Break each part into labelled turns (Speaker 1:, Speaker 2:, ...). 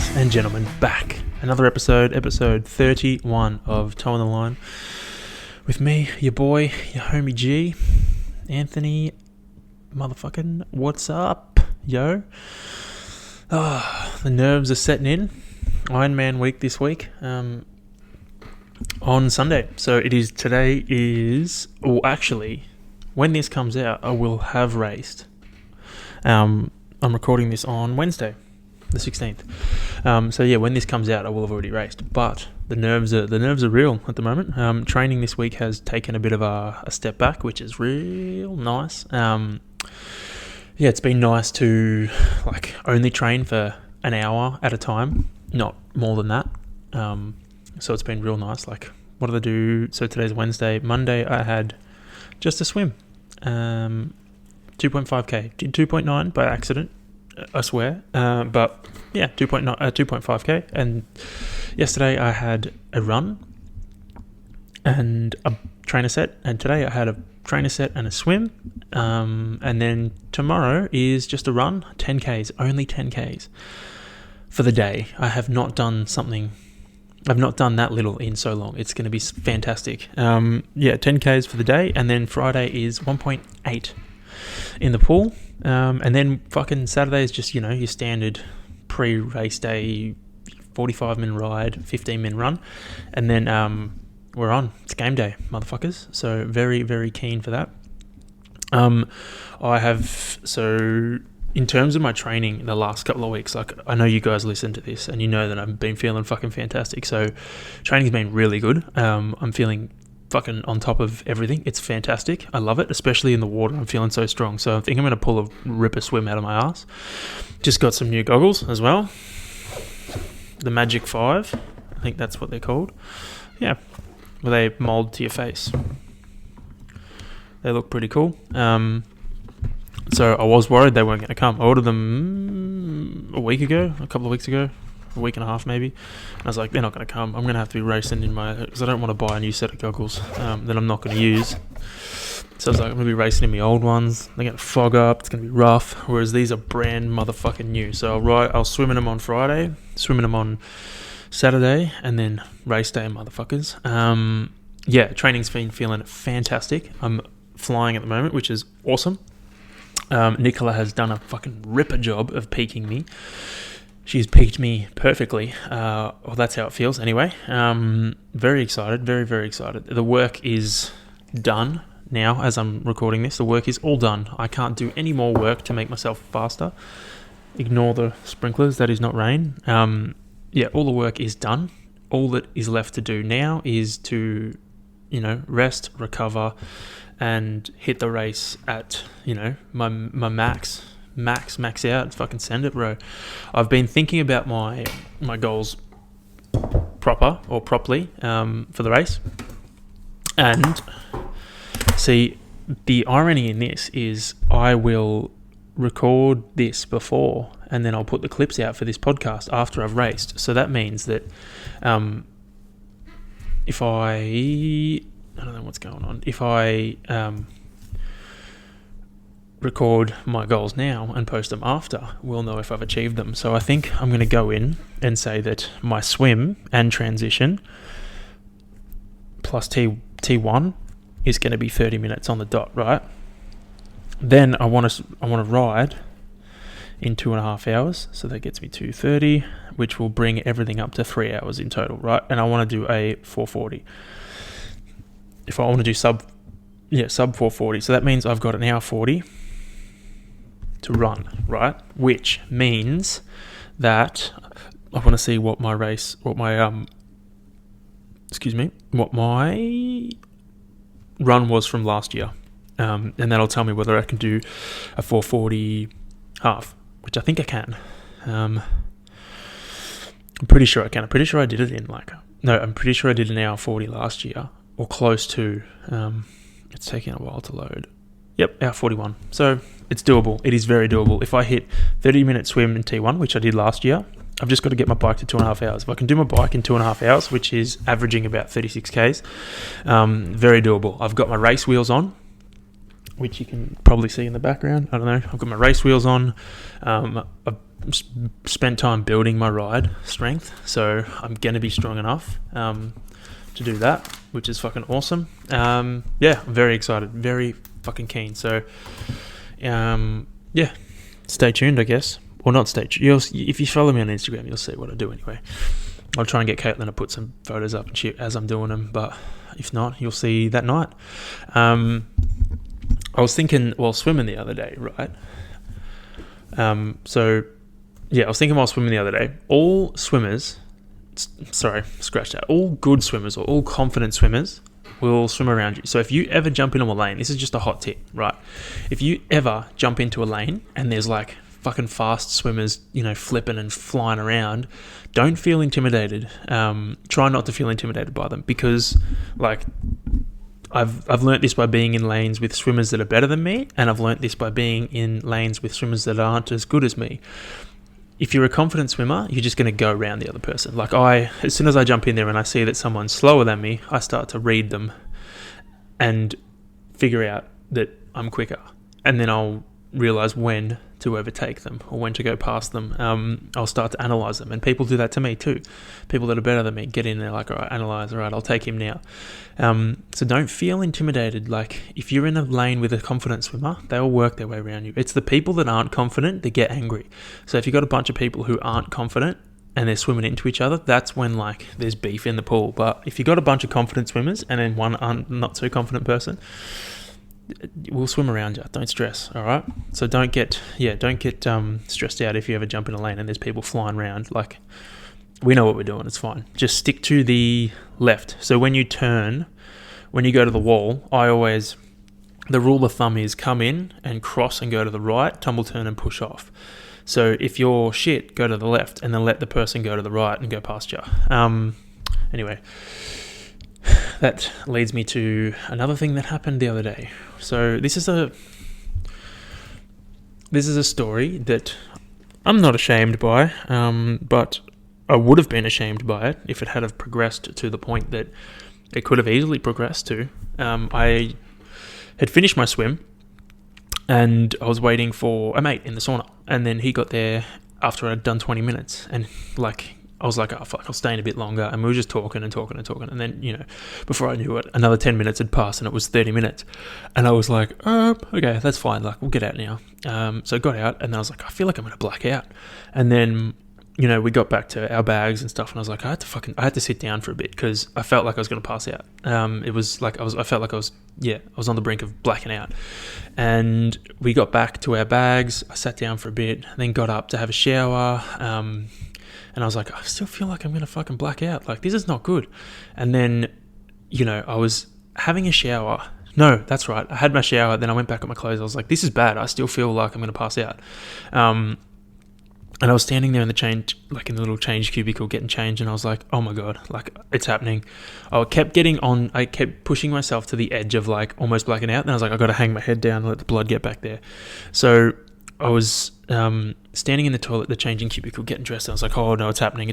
Speaker 1: ladies and gentlemen, back. Another episode 31 of Toe on the Line. With me, your boy, your homie G, Anthony, motherfucking, what's up, yo? The nerves are setting in. Iron Man week this week, on Sunday. So actually, when this comes out, I will have raced. I'm recording this on Wednesday, the 16th. So yeah, when this comes out, I will have already raced. But the nerves are real at the moment. Training this week has taken a bit of a step back, which is real nice. Yeah, it's been nice to only train for an hour at a time, not more than that. So it's been real nice. What did I do? So today's Wednesday. Monday I had just a swim. 2.5k. Did 2.9 by accident, I swear. But yeah, 2.5k. And yesterday I had a run and a trainer set. And today I had a trainer set and a swim. And then tomorrow is just a run, 10k's, only 10k's for the day. I've not done that little in so long. It's going to be fantastic. 10k's for the day. And then Friday is 1.8 in the pool. And then fucking Saturday is just, your standard pre-race day, 45-minute ride, 15-minute run. And then we're on. It's game day, motherfuckers. So very, very keen for that. In terms of my training in the last couple of weeks, I know you guys listen to this and you know that I've been feeling fucking fantastic. So training's been really good. I'm feeling fucking on top of everything. It's fantastic. I love it, especially in the water. I'm feeling so strong. So I think I'm going to pull a ripper swim out of my ass. Just got some new goggles as well. The Magic 5. I think that's what they're called. Yeah. Well, they mold to your face. They look pretty cool. So I was worried they weren't going to come. I ordered them a couple of weeks ago, a week and a half maybe. And I was like, they're not going to come. I'm going to have to be racing because I don't want to buy a new set of goggles that I'm not going to use. So I was like, I'm going to be racing in my old ones. They're going to fog up. It's going to be rough. Whereas these are brand motherfucking new. So I'll swim in them on Friday, swim in them on Saturday, and then race day, motherfuckers. Training's been feeling fantastic. I'm flying at the moment, which is awesome. Nicola has done a fucking ripper job of peaking me. She's peaked me perfectly. Well, that's how it feels anyway. Very excited, very, very excited. The work is done now as I'm recording this. The work is all done. I can't do any more work to make myself faster. Ignore the sprinklers. That is not rain. All the work is done. All that is left to do now is to, rest, recover, and hit the race at, my max out. Fucking send it, bro. I've been thinking about my goals properly for the race. And see, the irony in this is I will record this before and then I'll put the clips out for this podcast after I've raced. So that means that if I don't know what's going on. If I record my goals now and post them after, we'll know if I've achieved them. So I think I'm going to go in and say that my swim and transition plus T1 is going to be 30 minutes on the dot, right? Then I want to ride in 2.5 hours. So that gets me 2:30, which will bring everything up to 3 hours in total, right? And I want to do a 4:40. If I want to do sub 4:40, so that means I've got an hour 40 to run, right? Which means that I want to see what my run was from last year, and that'll tell me whether I can do a 4:40 half, which I think I can. I'm pretty sure I can. I'm pretty sure I did it I'm pretty sure I did an hour 40 last year. Or close to. It's taking a while to load. Yep, hour 41. So it's doable. It is very doable. If I hit 30-minute swim in T1, which I did last year, I've just got to get my bike to 2.5 hours. If I can do my bike in 2.5 hours, which is averaging about 36k's, very doable. I've got my race wheels on, which you can probably see in the background. I don't know. I've got my race wheels on. I've spent time building my ride strength, so I'm going to be strong enough to do that, which is fucking awesome. I'm very excited, very fucking keen. So, stay tuned, I guess. Or not stay tuned. If you follow me on Instagram, you'll see what I do anyway. I'll try and get Caitlin to put some photos up and shit as I'm doing them, but if not, you'll see that night. I was thinking while swimming the other day, right? I was thinking while swimming the other day, all good swimmers or all confident swimmers will swim around you. So if you ever jump into a lane, this is just a hot tip, right? If you ever jump into a lane and there's like fucking fast swimmers, flipping and flying around, don't feel intimidated. Try not to feel intimidated by them, because like I've learnt this by being in lanes with swimmers that are better than me, and I've learnt this by being in lanes with swimmers that aren't as good as me. If you're a confident swimmer, you're just going to go around the other person. Like as soon as I jump in there and I see that someone's slower than me, I start to read them and figure out that I'm quicker. And then I'll realize when to overtake them or when to go past them. I'll start to analyze them, and people do that to me too. People that are better than me get in there like, all right, analyze, all right, I'll take him now. So don't feel intimidated. Like if you're in a lane with a confident swimmer, they'll work their way around you. It's the people that aren't confident that get angry. So if you've got a bunch of people who aren't confident and they're swimming into each other, that's when like there's beef in the pool. But if you've got a bunch of confident swimmers and then one not so confident person, we'll swim around you. Don't stress, all right? So don't get stressed out if you ever jump in a lane and there's people flying around. Like, we know what we're doing. It's fine. Just stick to the left. So when you go to the wall, the rule of thumb is come in and cross and go to the right, tumble, turn and push off. So if you're shit, go to the left and then let the person go to the right and go past you. Anyway, that leads me to another thing that happened the other day. So this is a story that I'm not ashamed by, but I would have been ashamed by it if it had have progressed to the point that it could have easily progressed to. I had finished my swim and I was waiting for a mate in the sauna, and then he got there after I'd done 20 minutes, and I was like, oh fuck, I'll stay in a bit longer. And we were just talking. And then, before I knew it, another 10 minutes had passed and it was 30 minutes. And I was like, okay, that's fine. Like, we'll get out now. So I got out and then I was like, I feel like I'm going to black out. And then, we got back to our bags and stuff. And I was like, I had to sit down for a bit because I felt like I was going to pass out. It was like, I was on the brink of blacking out. And we got back to our bags. I sat down for a bit, then got up to have a shower. And I was like, I still feel like I'm going to fucking black out. Like, this is not good. And then, I was having a shower. No, that's right. I had my shower. Then I went back at my clothes. I was like, this is bad. I still feel like I'm going to pass out. And I was standing there in the little change cubicle getting changed. And I was like, oh my God, like it's happening. I kept pushing myself to the edge of like almost blacking out. And I was like, I got to hang my head down and let the blood get back there. So I was standing in the toilet, the changing cubicle, getting dressed. And I was like, oh no, it's happening.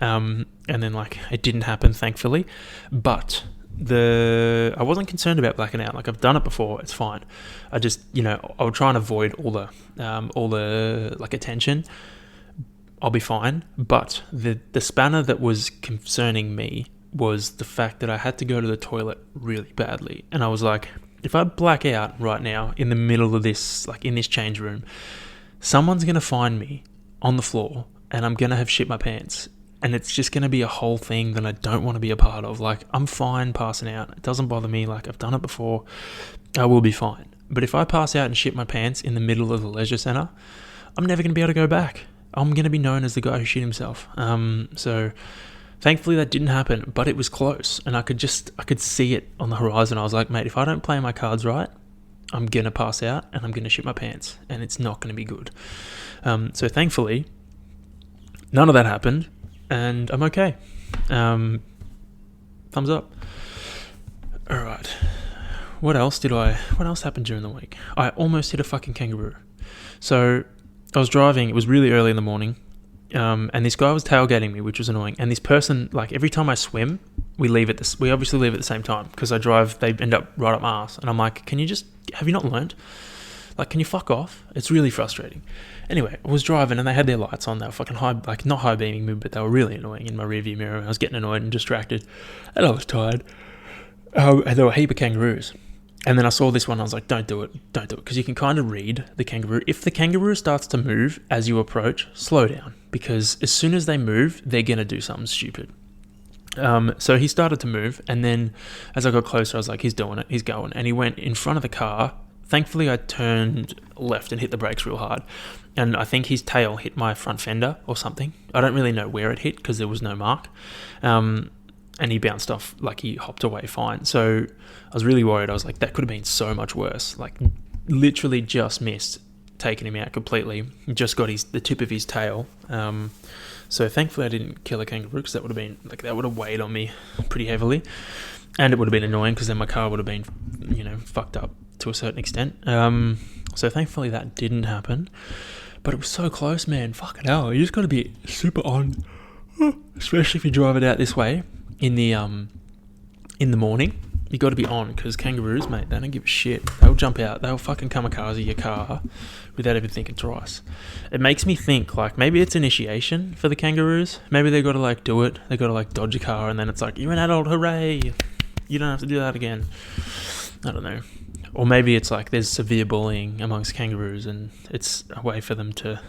Speaker 1: And then like it didn't happen, thankfully. But I wasn't concerned about blacking out. Like I've done it before. It's fine. I just, I would try and avoid all the like attention. I'll be fine. But the spanner that was concerning me was the fact that I had to go to the toilet really badly. And I was like, if I black out right now in the middle of this, like in this change room, someone's going to find me on the floor and I'm going to have shit my pants. And it's just going to be a whole thing that I don't want to be a part of. Like, I'm fine passing out. It doesn't bother me. Like, I've done it before. I will be fine. But if I pass out and shit my pants in the middle of the leisure centre, I'm never going to be able to go back. I'm going to be known as the guy who shit himself. So thankfully that didn't happen, but it was close. And I could see it on the horizon. I was like, mate, if I don't play my cards right, I'm going to pass out and I'm going to shit my pants. And it's not going to be good. So thankfully, none of that happened. And I'm okay. Thumbs up. All right. What else happened during the week? I almost hit a fucking kangaroo. So I was driving. It was really early in the morning. And this guy was tailgating me, which was annoying. And this person, like every time I swim, we obviously leave at the same time because I drive, they end up right up my ass. And I'm like, have you not learned? Like, can you fuck off? It's really frustrating. Anyway, I was driving and they had their lights on. They were fucking high, like not high beaming me, but they were really annoying in my rearview mirror. I was getting annoyed and distracted, and I was tired. And there were a heap of kangaroos. And then I saw this one. I was like, don't do it, because you can kind of read the kangaroo. If the kangaroo starts to move as you approach, slow down, because as soon as they move, they're gonna do something stupid. So he started to move, and then as I got closer, I was like, he's doing it, he's going, and he went in front of the car. Thankfully, I turned left and hit the brakes real hard, and I think his tail hit my front fender or something. I don't really know where it hit because there was no mark, and he bounced off, like he hopped away fine. So I was really worried. I was like, that could have been so much worse. Like, literally just missed taking him out completely. Just got the tip of his tail. So thankfully I didn't kill a kangaroo, because that would have been like, that would have weighed on me pretty heavily, and it would have been annoying because then my car would have been, fucked up to a certain extent. So thankfully that didn't happen, but it was so close, man. Fucking hell, you just got to be super on, especially if you drive it out this way in the morning. You got to be on, because kangaroos, mate, they don't give a shit. They'll jump out. They'll fucking kamikaze your car without even thinking twice. It makes me think, like, maybe it's initiation for the kangaroos. Maybe they got to, like, do it. They got to, like, dodge a car, and then it's like, you're an adult, hooray. You don't have to do that again. I don't know. Or maybe it's like there's severe bullying amongst kangaroos, and it's a way for them to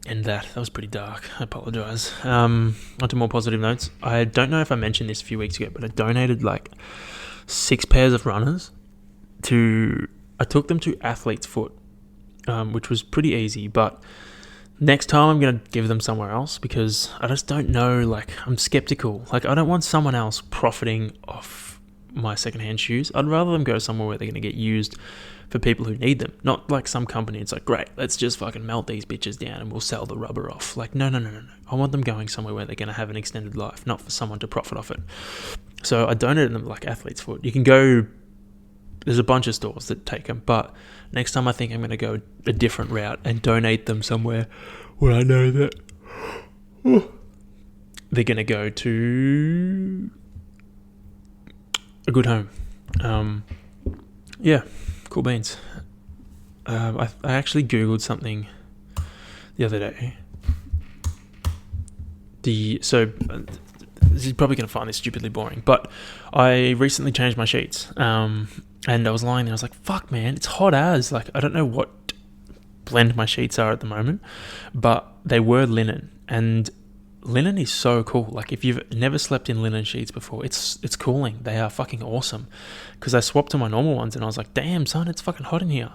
Speaker 1: end that. That was pretty dark. I apologise. On to more positive notes. I don't know if I mentioned this a few weeks ago, but I donated like 6 pairs of runners I took them to Athlete's Foot, which was pretty easy, but next time I'm going to give them somewhere else, because I just don't know, like, I'm skeptical. Like, I don't want someone else profiting off my secondhand shoes. I'd rather them go somewhere where they're going to get used for people who need them. Not like some company, it's like, great, let's just fucking melt these bitches down and we'll sell the rubber off. Like, no. I want them going somewhere where they're going to have an extended life, not for someone to profit off it. So I donated them like Athlete's Foot. You can go, there's a bunch of stores that take them, but next time I think I'm going to go a different route and donate them somewhere where I know that they're going to go to a good home. Yeah, cool beans. I actually Googled something the other day. So this is probably going to find this stupidly boring, but I recently changed my sheets. And I was lying there, I was like, fuck, man, it's hot as. Like, I don't know what blend my sheets are at the moment, but they were linen. And linen is so cool. Like, if you've never slept in linen sheets before, it's cooling. They are fucking awesome. Because I swapped to my normal ones and I was like, damn, son, it's fucking hot in here.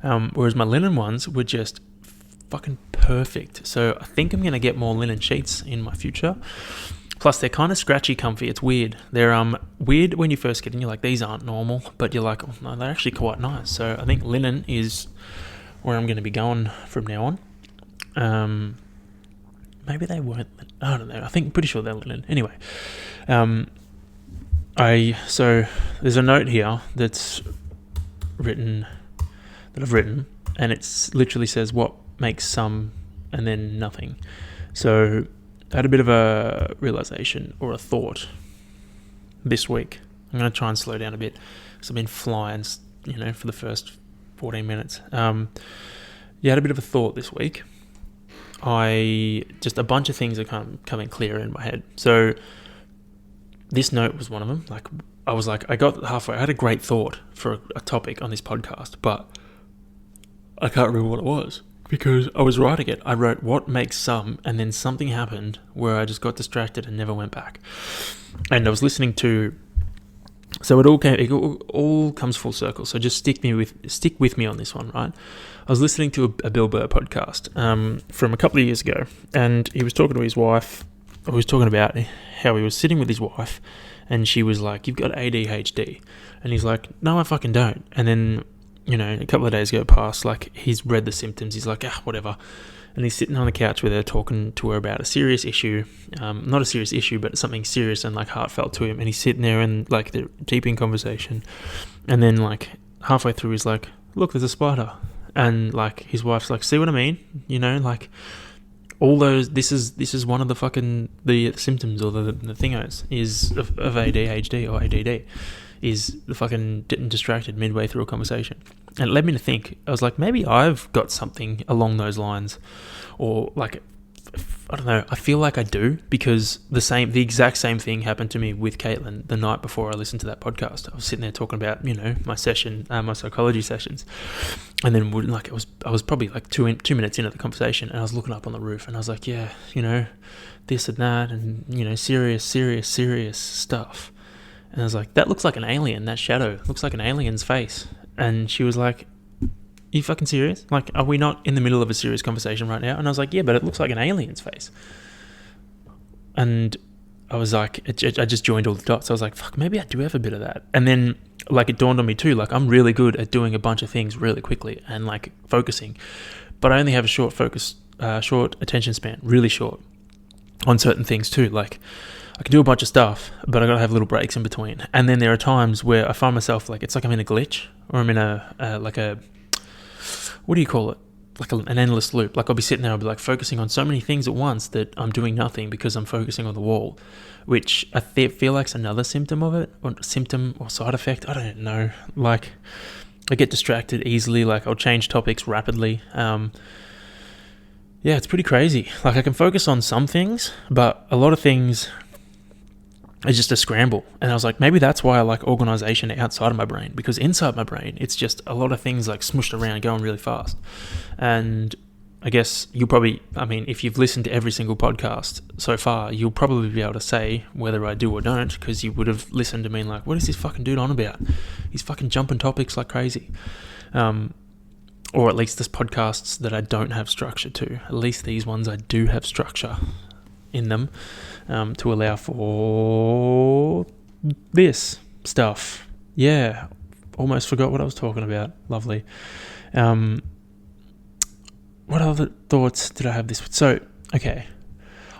Speaker 1: Whereas my linen ones were just fucking perfect. So I think I'm going to get more linen sheets in my future. Plus, they're kind of scratchy comfy. It's weird. They're weird when you first get in. You're like, these aren't normal. But you're like, oh, no, they're actually quite nice. So I think linen is where I'm going to be going from now on. Maybe they weren't. I don't know. Pretty sure they're linen. Anyway, so there's a note here that I've written, and it literally says what makes some and then nothing. So I had a bit of a realization or a thought this week. I'm going to try and slow down a bit because I've been flying, for the first 14 minutes. Had a bit of a thought this week. Just a bunch of things are coming clearer in my head. So this note was one of them. Like, I was like, I got halfway. I had a great thought for a topic on this podcast, but I can't remember what it was. Because I was writing it, I wrote what makes some, and then something happened where I just got distracted and never went back. And I was listening to, so it all comes full circle. So just stick with me on this one, right? I was listening to a Bill Burr podcast from a couple of years ago, and he was talking to his wife. He was talking about how he was sitting with his wife, and she was like, "You've got ADHD," and he's like, "No, I fucking don't." And then, a couple of days go past, like, he's read the symptoms, he's like, whatever. And he's sitting on the couch with her, talking to her about a serious issue. Not a serious issue, but something serious and, like, heartfelt to him. And he's sitting there and, like, they're deep in conversation. And then, like, halfway through, he's like, look, there's a spider. And, like, his wife's like, see what I mean? Like, all those, this is one of the fucking, the symptoms or the thingos is of ADHD or ADD. is the fucking getting distracted midway through a conversation. And it led me to think, I was like, maybe I've got something along those lines, or like, I don't know, I feel like I do, because the exact same thing happened to me with Caitlin the night before I listened to that podcast. I was sitting there talking about, my session, my psychology sessions, and then I was probably like 2 minutes into the conversation, and I was looking up on the roof, and I was like, yeah, this and that, and serious stuff. And I was like, that looks like an alien. That shadow looks like an alien's face. And she was like, you fucking serious? Like, are we not in the middle of a serious conversation right now? And I was like, yeah, but it looks like an alien's face. And I was like, I just joined all the dots. I was like, fuck, maybe I do have a bit of that. And then, like, it dawned on me too, like, I'm really good at doing a bunch of things really quickly and, like, focusing. But I only have a short attention span, really short, on certain things too. Like, I can do a bunch of stuff, but I gotta have little breaks in between. And then there are times where I find myself, like, it's like I'm in a glitch, or I'm in what do you call it? Like an endless loop. Like, I'll be sitting there, I'll be like focusing on so many things at once that I'm doing nothing because I'm focusing on the wall, which I feel like's another symptom of it, or side effect. I don't know. Like, I get distracted easily. Like, I'll change topics rapidly. Yeah, it's pretty crazy. Like, I can focus on some things, but a lot of things is just a scramble. And I was like, maybe that's why I like organization outside of my brain, because inside my brain, it's just a lot of things like smushed around, going really fast. And I guess if you've listened to every single podcast so far, you'll probably be able to say whether I do or don't, because you would have listened to me and like, what is this fucking dude on about? He's fucking jumping topics like crazy. Or at least there's podcasts that I don't have structure to. At least these ones I do have structure in them, to allow for this stuff. Yeah, almost forgot what I was talking about. Lovely. What other thoughts did I have this? So, okay,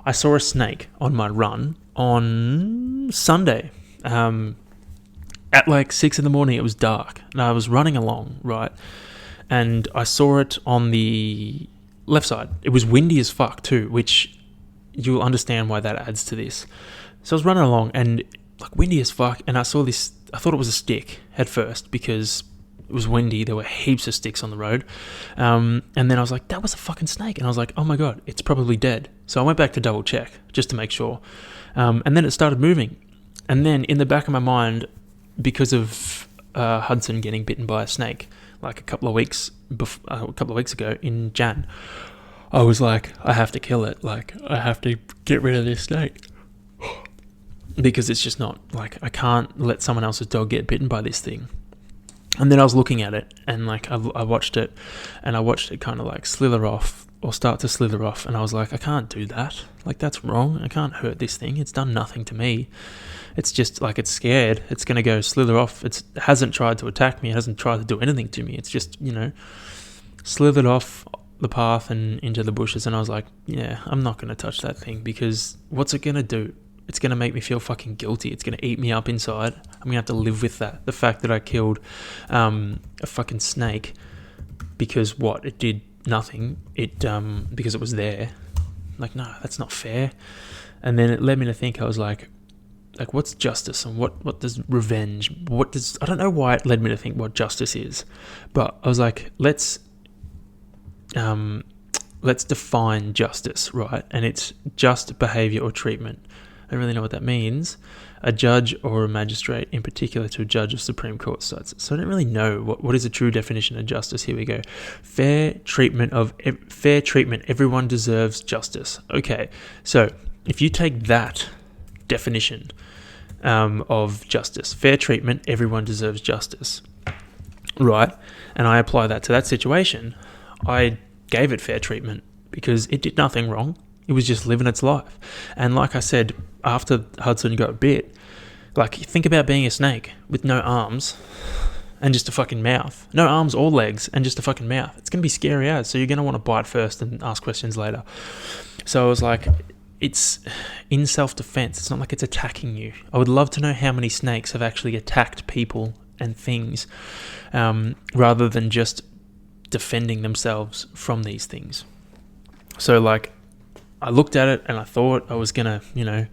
Speaker 1: I saw a snake on my run on Sunday. At like 6 a.m, it was dark, and I was running along, right? And I saw it on the left side. It was windy as fuck too, which you'll understand why that adds to this. So I was running along, and like windy as fuck, and I saw this. I thought it was a stick at first because it was windy. There were heaps of sticks on the road. And then I was like, that was a fucking snake. And I was like, oh my God, it's probably dead. So I went back to double check just to make sure. And then it started moving. And then in the back of my mind, because of Hudson getting bitten by a snake like a couple of weeks ago in Jan, I was like, I have to kill it. Like, I have to get rid of this snake. Because it's just not, like, I can't let someone else's dog get bitten by this thing. And then I was looking at it, and like I watched it, and I watched it kind of like slither off, or start to slither off, and I was like, I can't do that. Like, that's wrong. I can't hurt this thing. It's done nothing to me. It's just like, it's scared. It's going to go slither off. It hasn't tried to attack me. It hasn't tried to do anything to me. It's just, slithered off the path and into the bushes. And I was like, yeah, I'm not going to touch that thing, because what's it going to do? It's going to make me feel fucking guilty. It's going to eat me up inside. I'm going to have to live with that. The fact that I killed a fucking snake because what? It did nothing. Because it was there. Like, no, that's not fair. And then it led me to think, I was like, what's justice, and what does revenge, I don't know why it led me to think what justice is, but I was like, let's define justice, right? And it's just behavior or treatment. I don't really know what that means. A judge or a magistrate, in particular to a judge of Supreme Court sites. So I don't really know what is a true definition of justice. Here we go. Fair treatment. Everyone deserves justice. Okay, so if you take that definition of justice, fair treatment, everyone deserves justice, right? And I apply that to that situation. I gave it fair treatment because it did nothing wrong. It was just living its life. And like I said, after Hudson got bit, like, think about being a snake with no arms and just a fucking mouth. No arms or legs and just a fucking mouth. It's going to be scary as. So you're going to want to bite first and ask questions later. So I was like, it's in self-defense. It's not like it's attacking you. I would love to know how many snakes have actually attacked people and things, rather than just defending themselves from these things. So, like, I looked at it and I thought I was going to,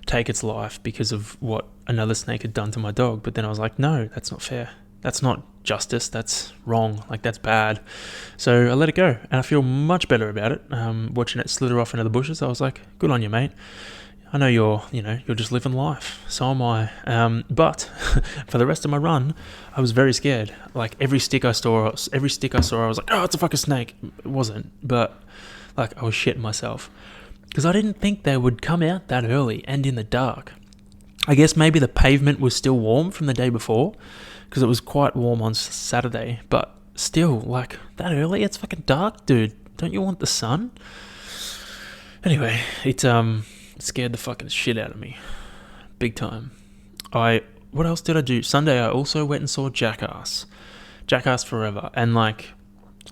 Speaker 1: take its life because of what another snake had done to my dog. But then I was like, no, that's not fair. That's not justice. That's wrong. Like, that's bad. So I let it go, and I feel much better about it. Watching it slither off into the bushes, I was like, good on you, mate. I know you're just living life. So am I. But for the rest of my run, I was very scared. Like, every stick I saw, I was like, oh, it's a fucking snake. It wasn't, but like, I was shitting myself because I didn't think they would come out that early and in the dark. I guess maybe the pavement was still warm from the day before, because it was quite warm on Saturday, but still, like, that early, it's fucking dark, dude. Don't you want the sun? Anyway, it scared the fucking shit out of me. Big time. What else did I do? Sunday, I also went and saw Jackass Forever. And, like,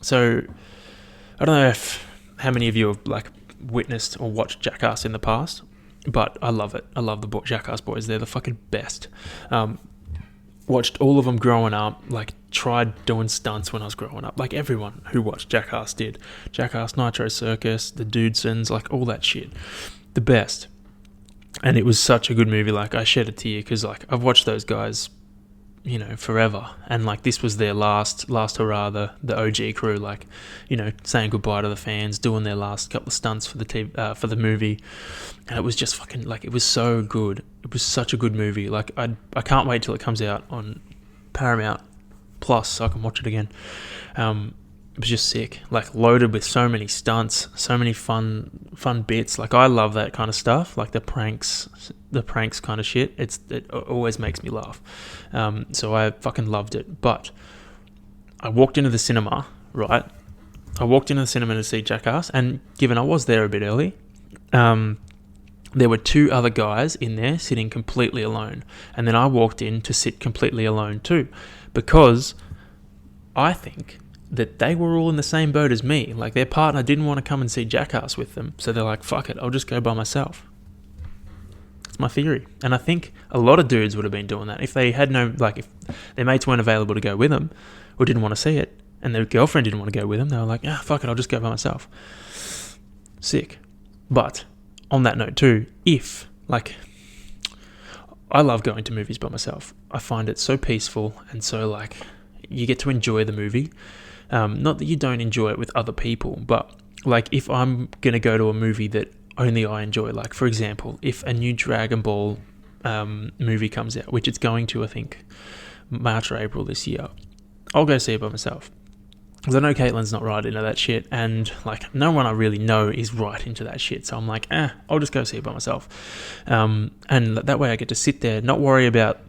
Speaker 1: so, I don't know how many of you have, like, witnessed or watched Jackass in the past, but I love it. I love the Jackass boys. They're the fucking best. Watched all of them growing up, like, tried doing stunts when I was growing up, like everyone who watched Jackass did. Jackass, Nitro Circus, the Dudesons, like, all that shit. The best. And it was such a good movie. Like, I shed a tear because, like, I've watched those guys, forever, and, like, this was their last hurrah, the OG crew, like, saying goodbye to the fans, doing their last couple of stunts for the TV, for the movie. And it was just fucking, like, it was so good. It was such a good movie. Like, I can't wait till it comes out on Paramount Plus so I can watch it again. It was just sick, like, loaded with so many stunts, so many fun bits. Like, I love that kind of stuff, like the pranks kind of shit. It always makes me laugh. So I fucking loved it. But I walked into the cinema, right? I walked into the cinema to see Jackass, and given I was there a bit early, there were two other guys in there sitting completely alone. And then I walked in to sit completely alone too, because I think that they were all in the same boat as me. Like, their partner didn't want to come and see Jackass with them, so they're like, fuck it, I'll just go by myself. That's my theory. And I think a lot of dudes would have been doing that if they had if their mates weren't available to go with them or didn't want to see it, and their girlfriend didn't want to go with them. They were like, fuck it, I'll just go by myself. Sick. But on that note too, I love going to movies by myself. I find it so peaceful, and so, like, you get to enjoy the movie. Not that you don't enjoy it with other people, but, like, if I'm going to go to a movie that only I enjoy, like, for example, if a new Dragon Ball movie comes out, which it's going to, I think, March or April this year, I'll go see it by myself. Because I know Caitlin's not right into that shit, and, like, no one I really know is right into that shit, so I'm like, I'll just go see it by myself. And that way I get to sit there, not worry about,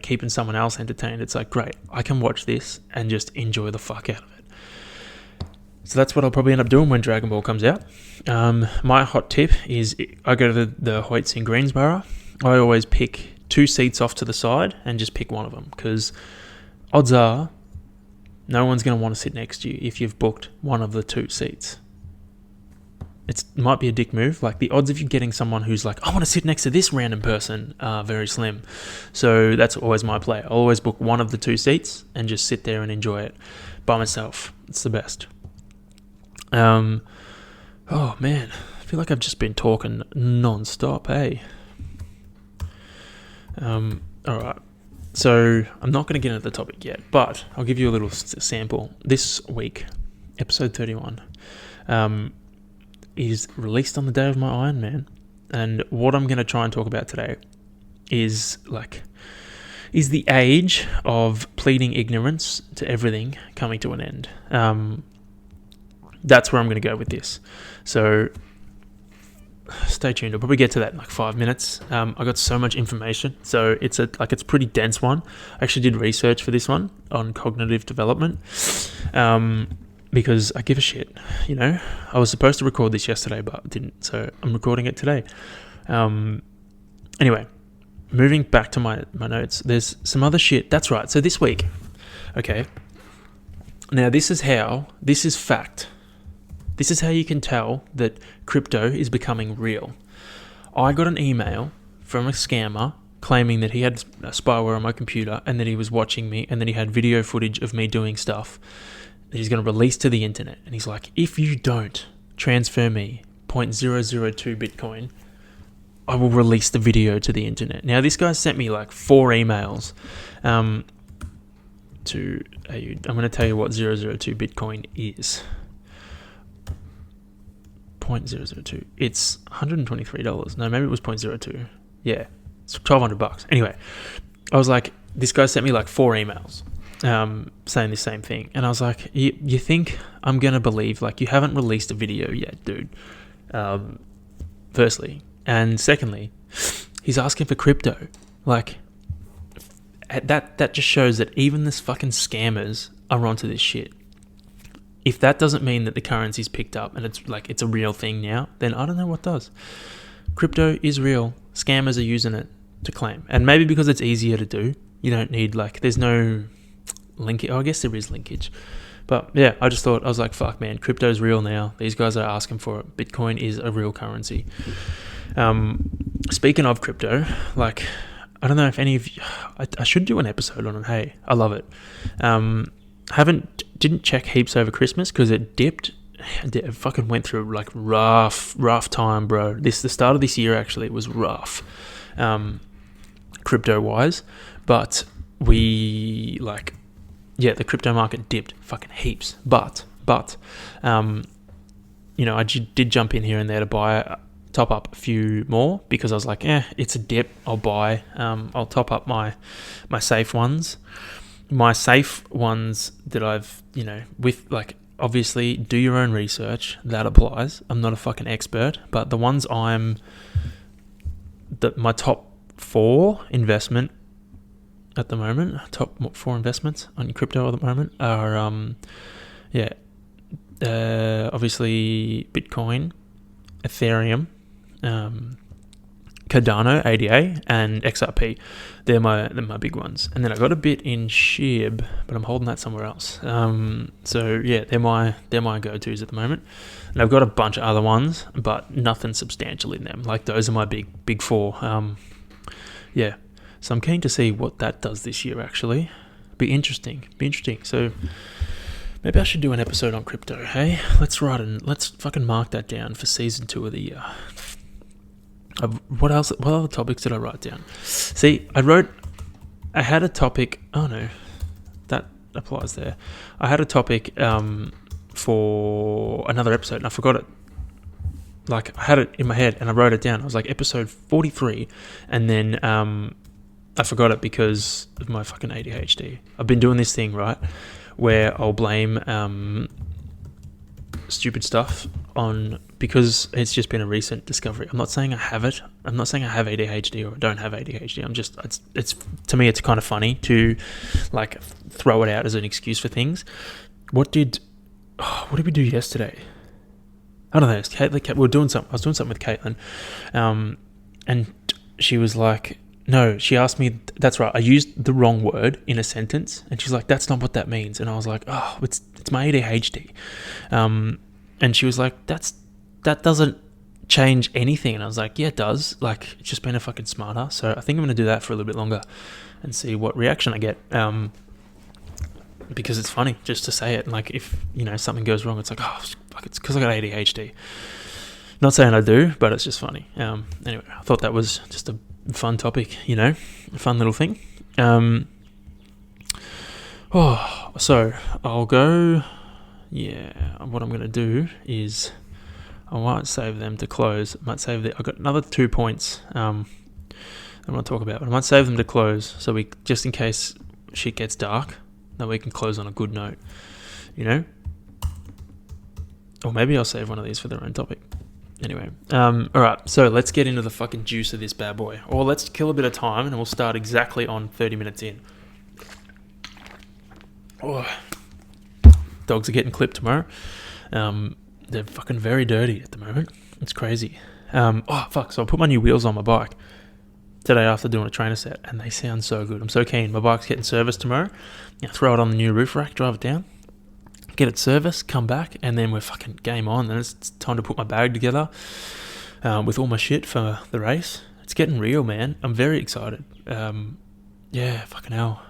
Speaker 1: keeping someone else entertained. It's like, great, I can watch this and just enjoy the fuck out of it. So that's what I'll probably end up doing when Dragon Ball comes out. My hot tip is, I go to the Hoyts in Greensborough. I always pick 2 seats off to the side and just pick one of them, because odds are no one's going to want to sit next to you if you've booked one of the 2 seats. It might be a dick move. Like, the odds of you getting someone who's like, I want to sit next to this random person, are very slim. So that's always my play. I'll always book one of the 2 seats and just sit there and enjoy it by myself. It's the best. Oh man, I feel like I've just been talking non-stop, hey? Alright. So, I'm not going to get into the topic yet, but I'll give you a little sample. This week, episode 31, is released on the day of my Iron Man. And what I'm going to try and talk about today is the age of pleading ignorance to everything coming to an end. That's where I'm going to go with this. So, stay tuned. I'll probably get to that in like 5 minutes. I got so much information, so it's a pretty dense one. I actually did research for this one on cognitive development, because I give a shit. I was supposed to record this yesterday, but didn't, so I'm recording it today. Anyway, moving back to my notes. There's some other shit. That's right. So this week, okay. Now this is fact. This is how you can tell that crypto is becoming real. I got an email from a scammer claiming that he had spyware on my computer and that he was watching me and that he had video footage of me doing stuff that he's going to release to the internet. And he's like, if you don't transfer me 0.002 Bitcoin, I will release the video to the internet. Now, this guy sent me like 4 emails to I'm going to tell you what 002 Bitcoin is. 0.002. It's $123. No, maybe it was 0.02. Yeah, it's $1,200. Anyway, I was like, this guy sent me like 4 emails saying the same thing. And I was like, you think I'm going to believe, like, you haven't released a video yet, dude. Firstly. And secondly, he's asking for crypto. Like, that just shows that even this fucking scammers are onto this shit. If that doesn't mean that the currency's picked up and it's a real thing now, then I don't know what does. Crypto is real. Scammers are using it to claim. And maybe because it's easier to do, you don't need, like, there's no linkage. Oh, I guess there is linkage. But yeah, I was like, fuck, man, crypto's real now. These guys are asking for it. Bitcoin is a real currency. Speaking of crypto, like, I don't know if any of you, I should do an episode on it. Hey, I love it. Didn't check heaps over Christmas because it dipped. It fucking went through like rough time, bro. The start of this year actually was rough, crypto wise. But the crypto market dipped fucking heaps. But I did jump in here and there to top up a few more because I was like, it's a dip. I'll buy. I'll top up my safe ones. My safe ones that I've, with, like, obviously do your own research. That applies. I'm not a fucking expert, but the ones my top 4 investment at the moment, top 4 investments on crypto at the moment are, obviously Bitcoin, Ethereum, Cardano, ADA, and XRP. They're my big ones. And then I got a bit in SHIB, but I'm holding that somewhere else. So yeah, they're my go-tos at the moment. And I've got a bunch of other ones, but nothing substantial in them. Like, those are my big 4. Yeah. So I'm keen to see what that does this year, actually. Be interesting. So maybe I should do an episode on crypto, hey? Let's fucking mark that down for season 2 of the year. What else? What other topics did I write down? See, I had a topic. Oh no, that applies there. I had a topic for another episode and I forgot it. Like, I had it in my head and I wrote it down. I was like, episode 43, and then I forgot it because of my fucking ADHD. I've been doing this thing, right, where I'll blame stupid stuff on, because it's just been a recent discovery. I'm not saying I have it. I'm not saying I have ADHD or I don't have ADHD. I'm just, it's to me, it's kind of funny to, like, throw it out as an excuse for things. What did we do yesterday? I don't know. It's Caitlin. We were doing something. I was doing something with Caitlin, and she was like, no, she asked me, that's right, I used the wrong word in a sentence, and she's like, that's not what that means. And I was like, oh, it's my ADHD. And she was like, that doesn't change anything. And I was like, yeah, it does. Like, it's just been a fucking smarter. So I think I'm going to do that for a little bit longer and see what reaction I get. Because it's funny just to say it. Like, if, something goes wrong, it's like, oh, fuck, it's because I got ADHD. Not saying I do, but it's just funny. Anyway, I thought that was just a fun topic, a fun little thing. So I'll go. Yeah, what I'm going to do is I might save them to close. I've got another 2 points I want to talk about, but I might save them to close so we, just in case shit gets dark, that we can close on a good note, or maybe I'll save one of these for their own topic. Anyway, alright, so let's get into the fucking juice of this bad boy. Or let's kill a bit of time and we'll start exactly on 30 minutes in. Oh. Dogs are getting clipped tomorrow. They're fucking very dirty at the moment. It's crazy. So I put my new wheels on my bike today after doing a trainer set, and they sound so good. I'm so keen. My bike's getting serviced tomorrow. Throw it on the new roof rack, drive it down, get it serviced, come back, and then we're fucking game on. Then it's time to put my bag together with all my shit for the race. It's getting real, man. I'm very excited. Fucking hell.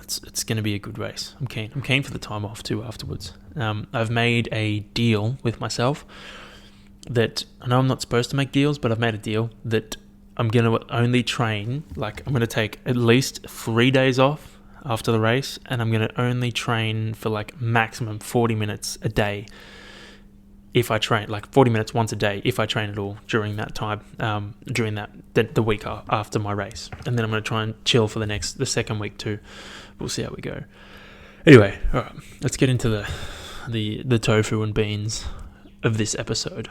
Speaker 1: It's going to be a good race. I'm keen for the time off too afterwards. I've made a deal with myself that I know I'm not supposed to make deals, but I've made a deal that I'm going to only train, like I'm going to take at least 3 days off after the race, and I'm going to only train for like maximum 40 minutes a day if I train, like 40 minutes once a day if I train at all during that time, during the week after my race. And then I'm going to try and chill for the second week too. We'll see how we go. Anyway, all right, let's get into the tofu and beans of this episode.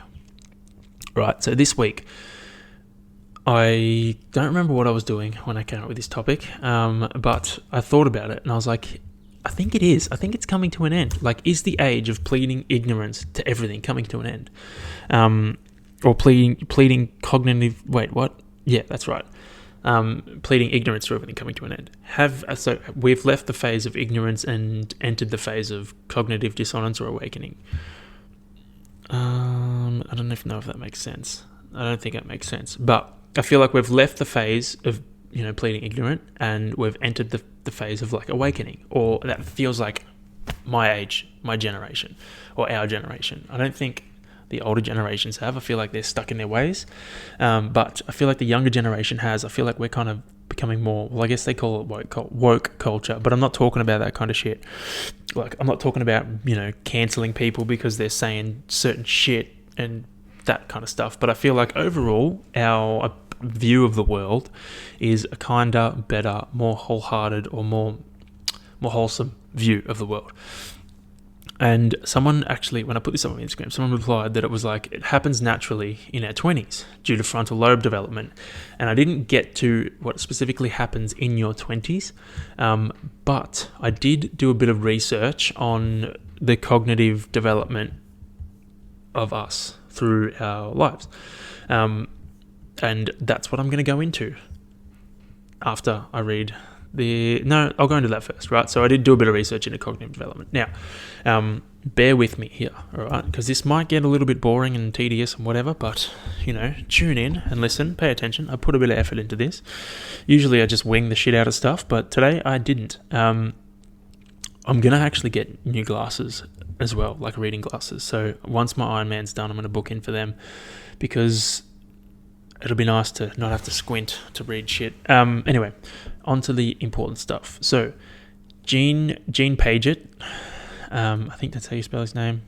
Speaker 1: Right, so this week, I don't remember what I was doing when I came up with this topic, but I thought about it and I was like, I think it is. I think it's coming to an end. Like, is the age of pleading ignorance to everything coming to an end? Or pleading cognitive... Wait, what? Yeah, that's right. Pleading ignorance to everything coming to an end. So we've left the phase of ignorance and entered the phase of cognitive dissonance or awakening. I don't know if that makes sense. I don't think that makes sense. But I feel like we've left the phase of, pleading ignorant, and we've entered the phase of like awakening, or that feels like my age, my generation, or our generation. I don't think the older generations have. I feel like they're stuck in their ways. But I feel like the younger generation has. I feel like we're kind of becoming more, well, I guess they call it woke culture, but I'm not talking about that kind of shit. Like, I'm not talking about, cancelling people because they're saying certain shit and that kind of stuff. But I feel like overall, our view of the world is a kinder, better, more wholehearted, or more wholesome view of the world. And someone actually, when I put this up on Instagram, someone replied that it was like, it happens naturally in our 20s due to frontal lobe development. And I didn't get to what specifically happens in your 20s, but I did do a bit of research on the cognitive development of us through our lives. And that's what I'm going to go into after I read I'll go into that first, right? So I did do a bit of research into cognitive development. Now, bear with me here, all right? Because this might get a little bit boring and tedious and whatever, but, tune in and listen, pay attention. I put a bit of effort into this. Usually I just wing the shit out of stuff, but today I didn't. I'm going to actually get new glasses as well, like reading glasses. So once my Ironman's done, I'm going to book in for them because it'll be nice to not have to squint to read shit. Anyway, on to the important stuff. So, Gene Piaget, I think that's how you spell his name.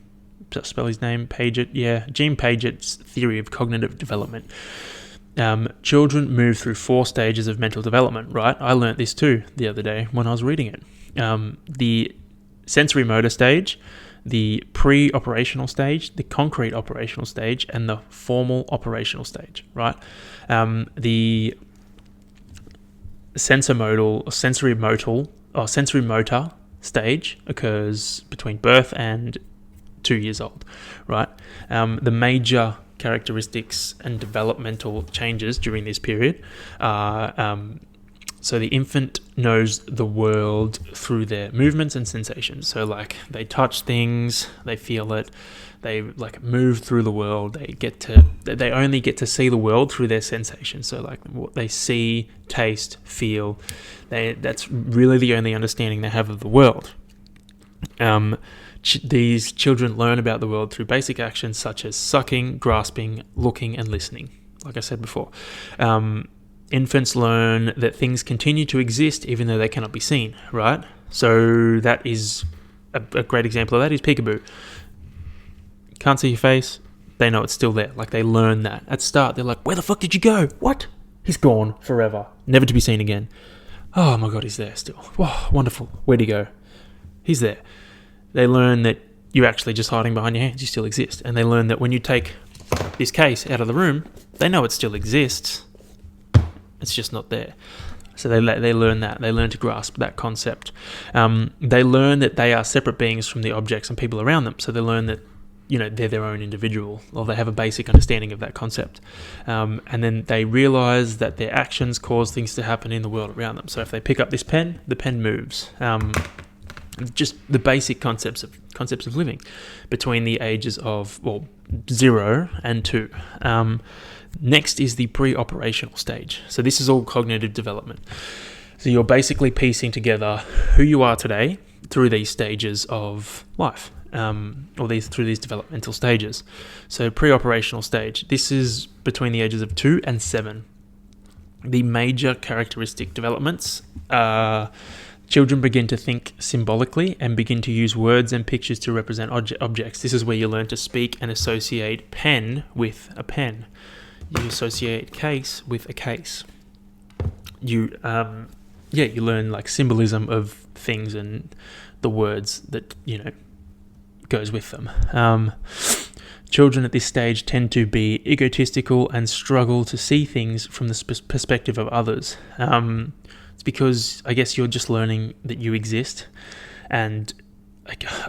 Speaker 1: Piaget, yeah. Gene Piaget's theory of cognitive development. Children move through 4 stages of mental development, right? I learnt this too the other day when I was reading it. The sensory motor stage, the pre-operational stage, the concrete operational stage, and the formal operational stage, right? The sensory motor stage occurs between birth and 2 years old, right? The major characteristics and developmental changes during this period are so the infant knows the world through their movements and sensations. So like they touch things, they feel it, they like move through the world. They only get to see the world through their sensations. So like what they see, taste, feel, that's really the only understanding they have of the world. These children learn about the world through basic actions such as sucking, grasping, looking, and listening. Like I said before. Infants learn that things continue to exist even though they cannot be seen, right? So that is a great example of that is peekaboo. Can't see your face, they know it's still there. Like they learn that. At start, they're like, where the fuck did you go? What? He's gone forever. Never to be seen again. Oh my God, he's there still. Wow, wonderful. Where'd he go? He's there. They learn that you're actually just hiding behind your hands. You still exist. And they learn that when you take this case out of the room, they know it still exists. It's just not there. So they learn that. They learn to grasp that concept. They learn that they are separate beings from the objects and people around them. So they learn that, they're their own individual, or they have a basic understanding of that concept. And then they realize that their actions cause things to happen in the world around them. So if they pick up this pen, the pen moves. Just the basic concepts of living between the ages of 0 and 2. Next is the pre-operational stage. So this is all cognitive development. So you're basically piecing together who you are today through these stages of life. through these developmental stages. So pre-operational stage, this is between the ages of 2 and 7. The major characteristic developments are children begin to think symbolically and begin to use words and pictures to represent objects. This is where you learn to speak and associate pen with a pen. You associate case with a case. You learn like symbolism of things and the words that, goes with them. Children at this stage tend to be egotistical and struggle to see things from the perspective of others. It's because I guess you're just learning that you exist, and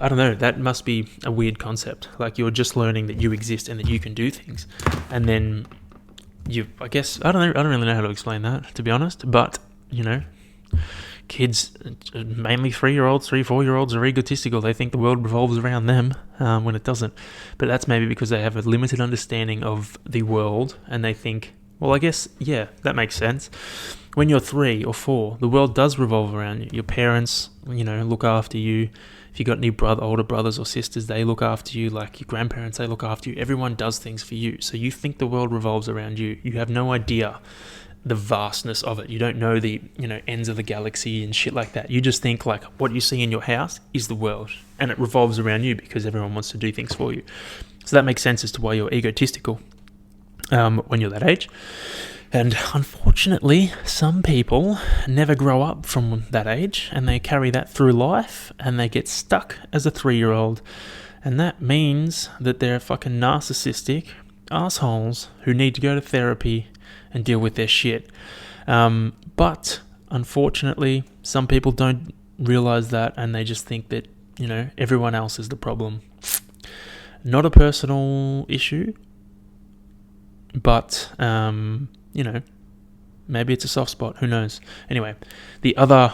Speaker 1: I don't know, that must be a weird concept. Like, you're just learning that you exist and that you can do things, and then I don't really know how to explain that, to be honest, but kids, mainly 3-year-olds, 4-year-olds, are egotistical. They think the world revolves around them when it doesn't. But that's maybe because they have a limited understanding of the world, and they think, well, I guess, yeah, that makes sense. When you're 3 or 4, the world does revolve around you. Your parents, look after you. If you've got any older brothers or sisters, they look after you. Like your grandparents, they look after you. Everyone does things for you. So you think the world revolves around you. You have no idea the vastness of it. You don't know the ends of the galaxy and shit like that. You just think like what you see in your house is the world, and it revolves around you because everyone wants to do things for you. So that makes sense as to why you're egotistical when you're that age. And unfortunately, some people never grow up from that age, and they carry that through life, and they get stuck as a 3-year-old. And that means that they're fucking narcissistic assholes who need to go to therapy and deal with their shit. But unfortunately, some people don't realize that, and they just think that, everyone else is the problem. Not a personal issue, but, maybe it's a soft spot. Who knows? Anyway, the other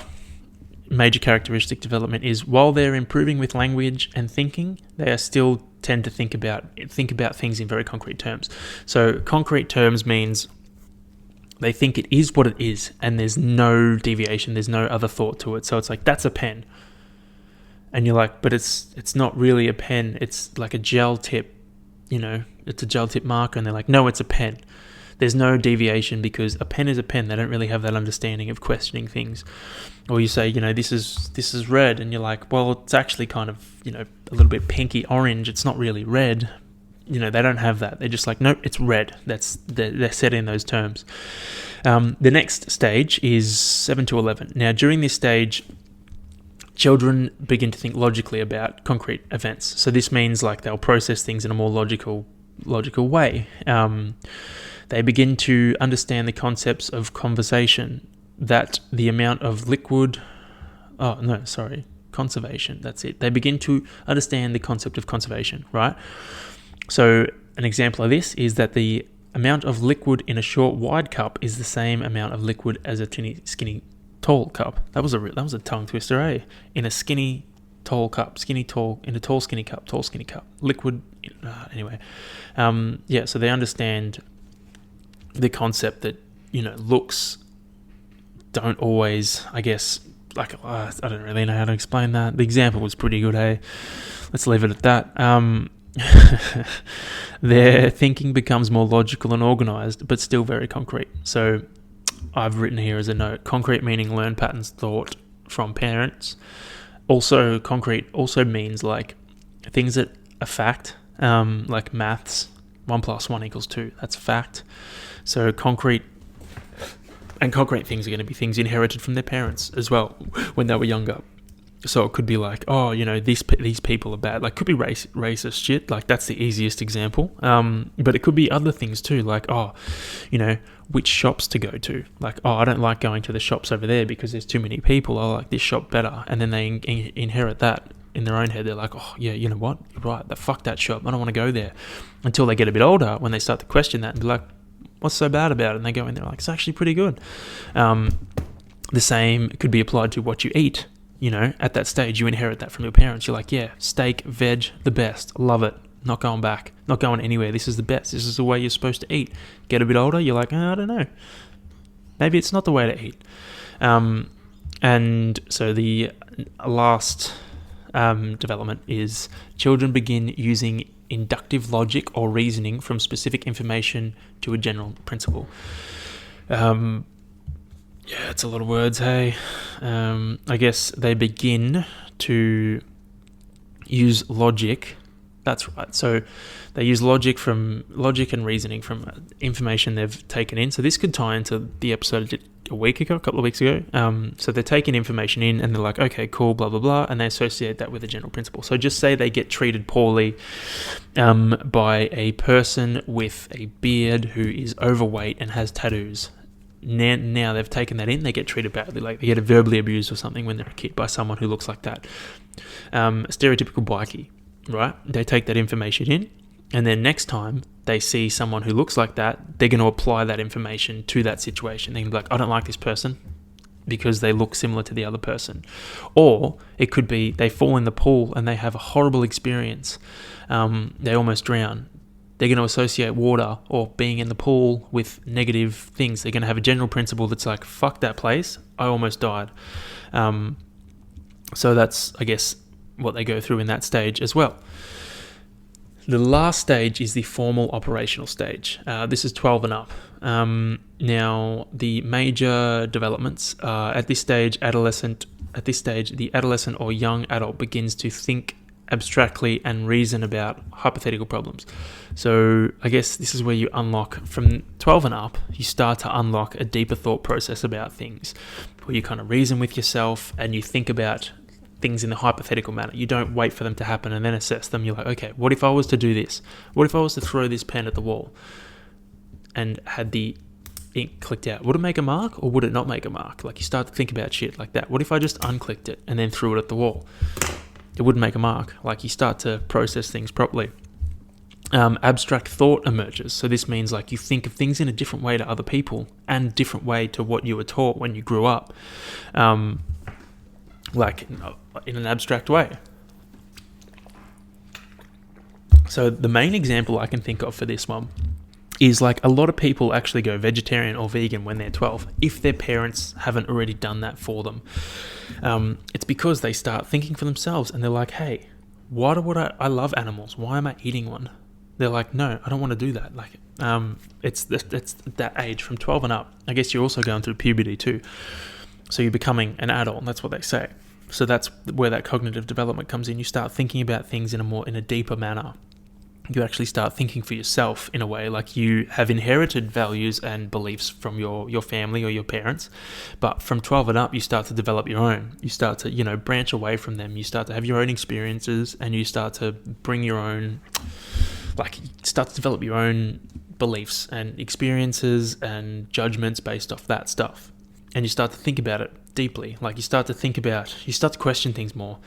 Speaker 1: major characteristic development is while they're improving with language and thinking, they are still tend to think about things in very concrete terms. So concrete terms means they think it is what it is, and there's no deviation, there's no other thought to it. So it's like, that's a pen. And you're like, but it's not really a pen, it's like a gel tip, it's a gel tip marker. And they're like, no, it's a pen. There's no deviation because a pen is a pen. They don't really have that understanding of questioning things. Or you say, this is red, and you're like, well, it's actually kind of, a little bit pinky orange. It's not really red. They don't have that. They're just like, nope, it's red. They're set in those terms. The next stage is 7 to 11. Now, during this stage, children begin to think logically about concrete events. So this means like they'll process things in a more logical way. They begin to understand the concepts of conversation, that the amount of conservation, that's it. They begin to understand the concept of conservation, right? So an example of this is that the amount of liquid in a short, wide cup is the same amount of liquid as a skinny, tall cup. That was a tongue twister, eh? In a skinny, tall cup, in a tall, skinny cup, liquid. Anyway, so they understand the concept that, looks don't always, I guess, like, I don't really know how to explain that. The example was pretty good, eh? Let's leave it at that. Their thinking becomes more logical and organized, but still very concrete. So I've written here as a note, concrete meaning learn patterns thought from parents. Also, concrete also means like things that are fact, like maths, 1 + 1 = 2. That's a fact. So concrete things are going to be things inherited from their parents as well when they were younger. So it could be like, these people are bad. Like, could be racist shit. Like, that's the easiest example. But it could be other things too. Like, which shops to go to. Like, I don't like going to the shops over there because there's too many people. I like this shop better. And then they inherit that in their own head. They're like, oh yeah, you know what? You're right. Fuck that shop. I don't want to go there. Until they get a bit older, when they start to question that and be like, what's so bad about it? And they go in there like, it's actually pretty good. The same could be applied to what you eat. At that stage, you inherit that from your parents. You're like, yeah, steak, veg, the best. Love it. Not going back. Not going anywhere. This is the best. This is the way you're supposed to eat. Get a bit older, you're like, I don't know. Maybe it's not the way to eat. And so the last development is children begin using inductive logic or reasoning from specific information to a general principle. Yeah, it's a lot of words, hey. I guess they begin to use logic. That's right. So they use logic and reasoning from information they've taken in. So this could tie into the episode I did a couple of weeks ago. So they're taking information in and they're like, okay, cool, blah, blah, blah. And they associate that with a general principle. So just say they get treated poorly by a person with a beard who is overweight and has tattoos. Now they've taken that in, they get treated badly, like they get verbally abused or something when they're a kid by someone who looks like that. Stereotypical bikie, right? They take that information in, and then next time they see someone who looks like that, they're going to apply that information to that situation. They're going to be like, I don't like this person because they look similar to the other person. Or it could be they fall in the pool and they have a horrible experience. They almost drown. They're going to associate water or being in the pool with negative things. They're going to have a general principle that's like, fuck that place, I almost died. So that's, I guess, what they go through in that stage as well. The last stage is the formal operational stage. This is 12 and up. Now, the major developments at this stage, the adolescent or young adult begins to think abstractly and reason about hypothetical problems. So I guess this is where you unlock, from 12 and up, you start to unlock a deeper thought process about things, where you kind of reason with yourself and you think about things in the hypothetical manner. You don't wait for them to happen and then assess them. You're like, okay, what if I was to do this? What if I was to throw this pen at the wall and had the ink clicked out? Would it make a mark or would it not make a mark? Like, you start to think about shit like that. What if I just unclicked it and then threw it at the wall? It wouldn't make a mark. Like, you start to process things properly. Abstract thought emerges. So this means like you think of things in a different way to other people and different way to what you were taught when you grew up. Like in an abstract way. So the main example I can think of for this one is like a lot of people actually go vegetarian or vegan when they're 12 if their parents haven't already done that for them. It's because they start thinking for themselves and they're like, hey, why would I love animals? Why am I eating one? They're like, no, I don't want to do that. Like, it's that age from 12 and up. I guess you're also going through puberty too. So you're becoming an adult, and that's what they say. So that's where that cognitive development comes in. You start thinking about things in a deeper manner. You actually start thinking for yourself in a way, like you have inherited values and beliefs from your family or your parents, but from 12 and up, you start to develop your own. You start to, branch away from them. You start to have your own experiences, and you start to bring your own, start to develop your own beliefs and experiences and judgments based off that stuff. And you start to think about it deeply. Like, you start to question things more.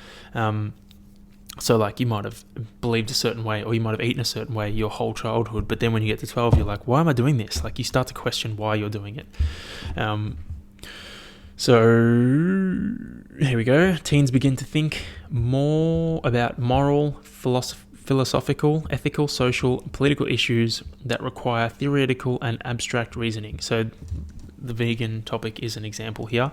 Speaker 1: So like you might have believed a certain way, or you might have eaten a certain way your whole childhood, but then when you get to 12, you're like, why am I doing this? Like, you start to question why you're doing it. So here we go. Teens begin to think more about moral, philosophical, ethical, social, and political issues that require theoretical and abstract reasoning. So the vegan topic is an example here.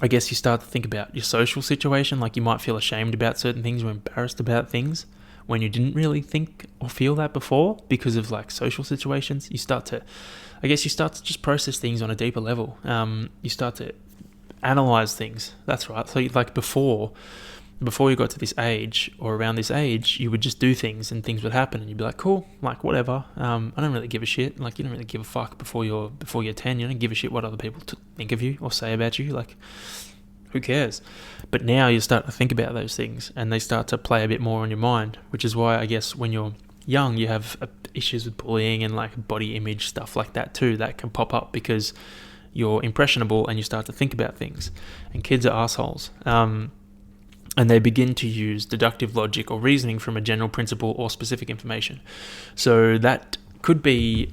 Speaker 1: I guess you start to think about your social situation. Like, you might feel ashamed about certain things or embarrassed about things when you didn't really think or feel that before because of like social situations. You start to just process things on a deeper level. You start to analyze things. That's right. So like before you got to this age or around this age, you would just do things and things would happen and you'd be like, cool, like whatever. I don't really give a shit. Like, you don't really give a fuck before you're 10. You don't give a shit what other people think of you or say about you. Like, who cares? But now you start to think about those things and they start to play a bit more on your mind, which is why I guess when you're young, you have issues with bullying and like body image stuff like that too. That can pop up because you're impressionable and you start to think about things. And kids are assholes. And they begin to use deductive logic or reasoning from a general principle or specific information. So that could be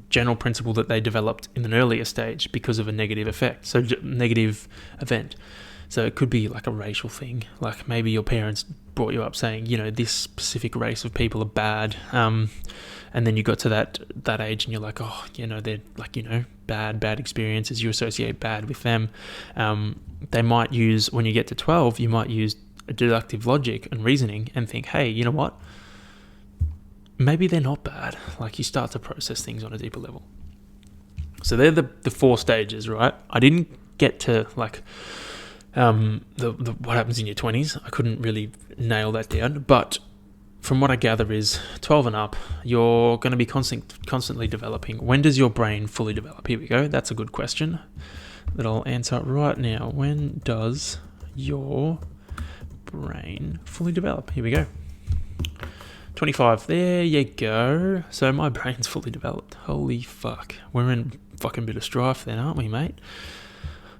Speaker 1: general principle that they developed in an earlier stage because of a negative effect, negative event. So it could be like a racial thing. Like maybe your parents brought you up saying, this specific race of people are bad. And then you got to that age and you're like, oh, they're like, bad experiences. You associate bad with them. They might use, when you get to 12, you might use deductive logic and reasoning and think, hey, you know what? Maybe they're not bad. Like you start to process things on a deeper level. So they're the 4 stages, right? I didn't get to like the what happens in your 20s. I couldn't really nail that down. But from what I gather is 12 and up, you're going to be constantly developing. When does your brain fully develop? Here we go. That's a good question that I'll answer right now. When does your brain fully develop? Here we go. 25. There you go. So my brain's fully developed. Holy fuck. We're in fucking bit of strife then, aren't we, mate?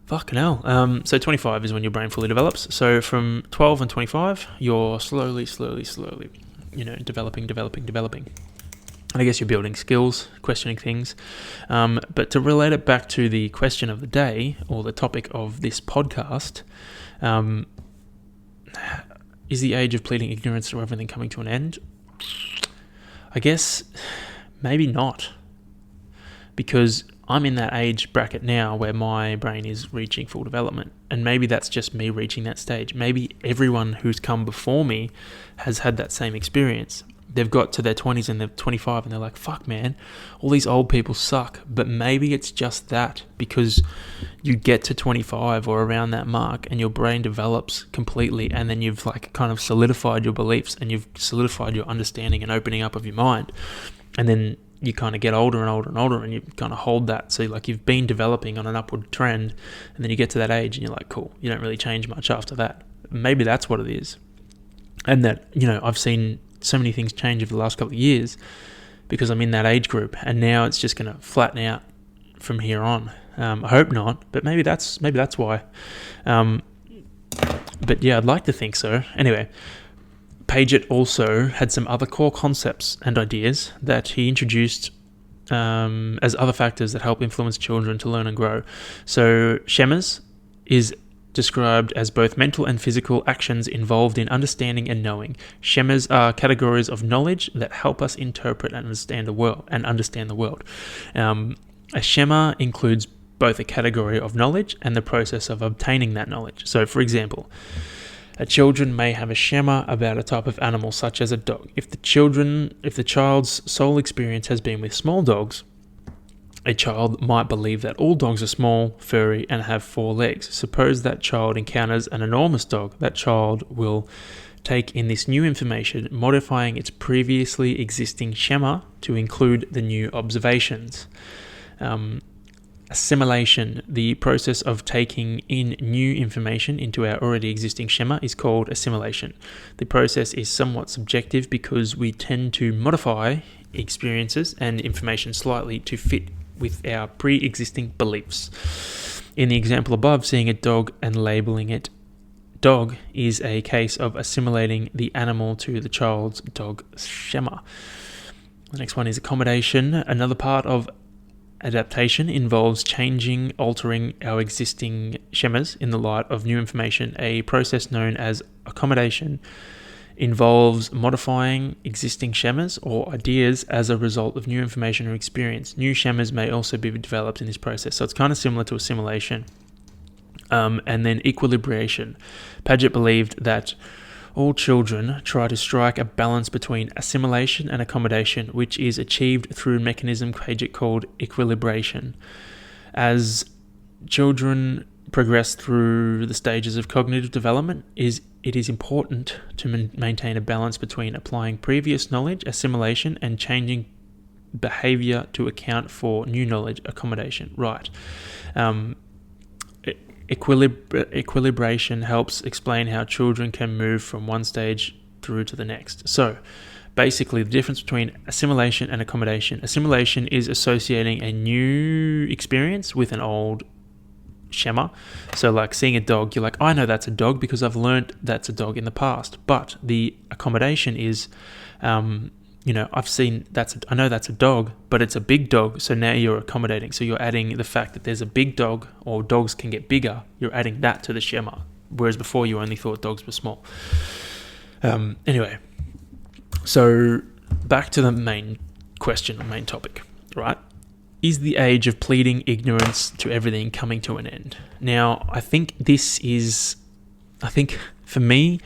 Speaker 1: Fucking hell. So 25 is when your brain fully develops. So from 12 and 25, you're slowly, developing. And I guess you're building skills, questioning things. But to relate it back to the question of the day, or the topic of this podcast, is the age of pleading ignorance or everything coming to an end? I guess maybe not. Because I'm in that age bracket now where my brain is reaching full development. And maybe that's just me reaching that stage. Maybe everyone who's come before me has had that same experience. They've got to their 20s and they're 25 and they're like, fuck man, all these old people suck. But maybe it's just that, because you get to 25 or around that mark and your brain develops completely, and then you've like kind of solidified your beliefs and you've solidified your understanding and opening up of your mind. And then you kind of get older and older and older and you kind of hold that. So like you've been developing on an upward trend, and then you get to that age and you're like, cool, you don't really change much after that. Maybe that's what it is. And that, I've seen so many things change over the last couple of years because I'm in that age group, and now it's just going to flatten out from here on. I hope not, but maybe that's why. But yeah, I'd like to think so. Anyway, Piagets also had some other core concepts and ideas that he introduced as other factors that help influence children to learn and grow. So schemas is described as both mental and physical actions involved in understanding and knowing. Schemas are categories of knowledge that help us interpret and understand the world. A schema includes both a category of knowledge and the process of obtaining that knowledge. So, for example, a children may have a schema about a type of animal, such as a dog. If the child's sole experience has been with small dogs, a child might believe that all dogs are small, furry, and have 4 legs. Suppose that child encounters an enormous dog. That child will take in this new information, modifying its previously existing schema to include the new observations. Assimilation, the process of taking in new information into our already existing schema, is called assimilation. The process is somewhat subjective because we tend to modify experiences and information slightly to fit with our pre-existing beliefs. In the example above, seeing a dog and labeling it dog is a case of assimilating the animal to the child's dog schema. The next one is accommodation. Another part of adaptation involves altering our existing schemas in the light of new information. A process known as accommodation involves modifying existing schemas or ideas as a result of new information or experience. New schemas may also be developed in this process. So it's kind of similar to assimilation. And then equilibration. Piaget believed that all children try to strike a balance between assimilation and accommodation, which is achieved through a mechanism Piaget called equilibration. As children progress through the stages of cognitive development, it is important to maintain a balance between applying previous knowledge, assimilation, and changing behavior to account for new knowledge, accommodation. Right. Equilibration helps explain how children can move from one stage through to the next. So, basically, the difference between assimilation and accommodation. Assimilation is associating a new experience with an old schema. So like seeing a dog, you're like, I know that's a dog because I've learned that's a dog in the past. But the accommodation is, I know that's a dog, but it's a big dog. So now you're accommodating. So you're adding the fact that there's a big dog, or dogs can get bigger. You're adding that to the schema. whereas before you only thought dogs were small. Anyway, so back to the main question, main topic, right? Is the age of pleading ignorance to everything coming to an end? Now, I think for me,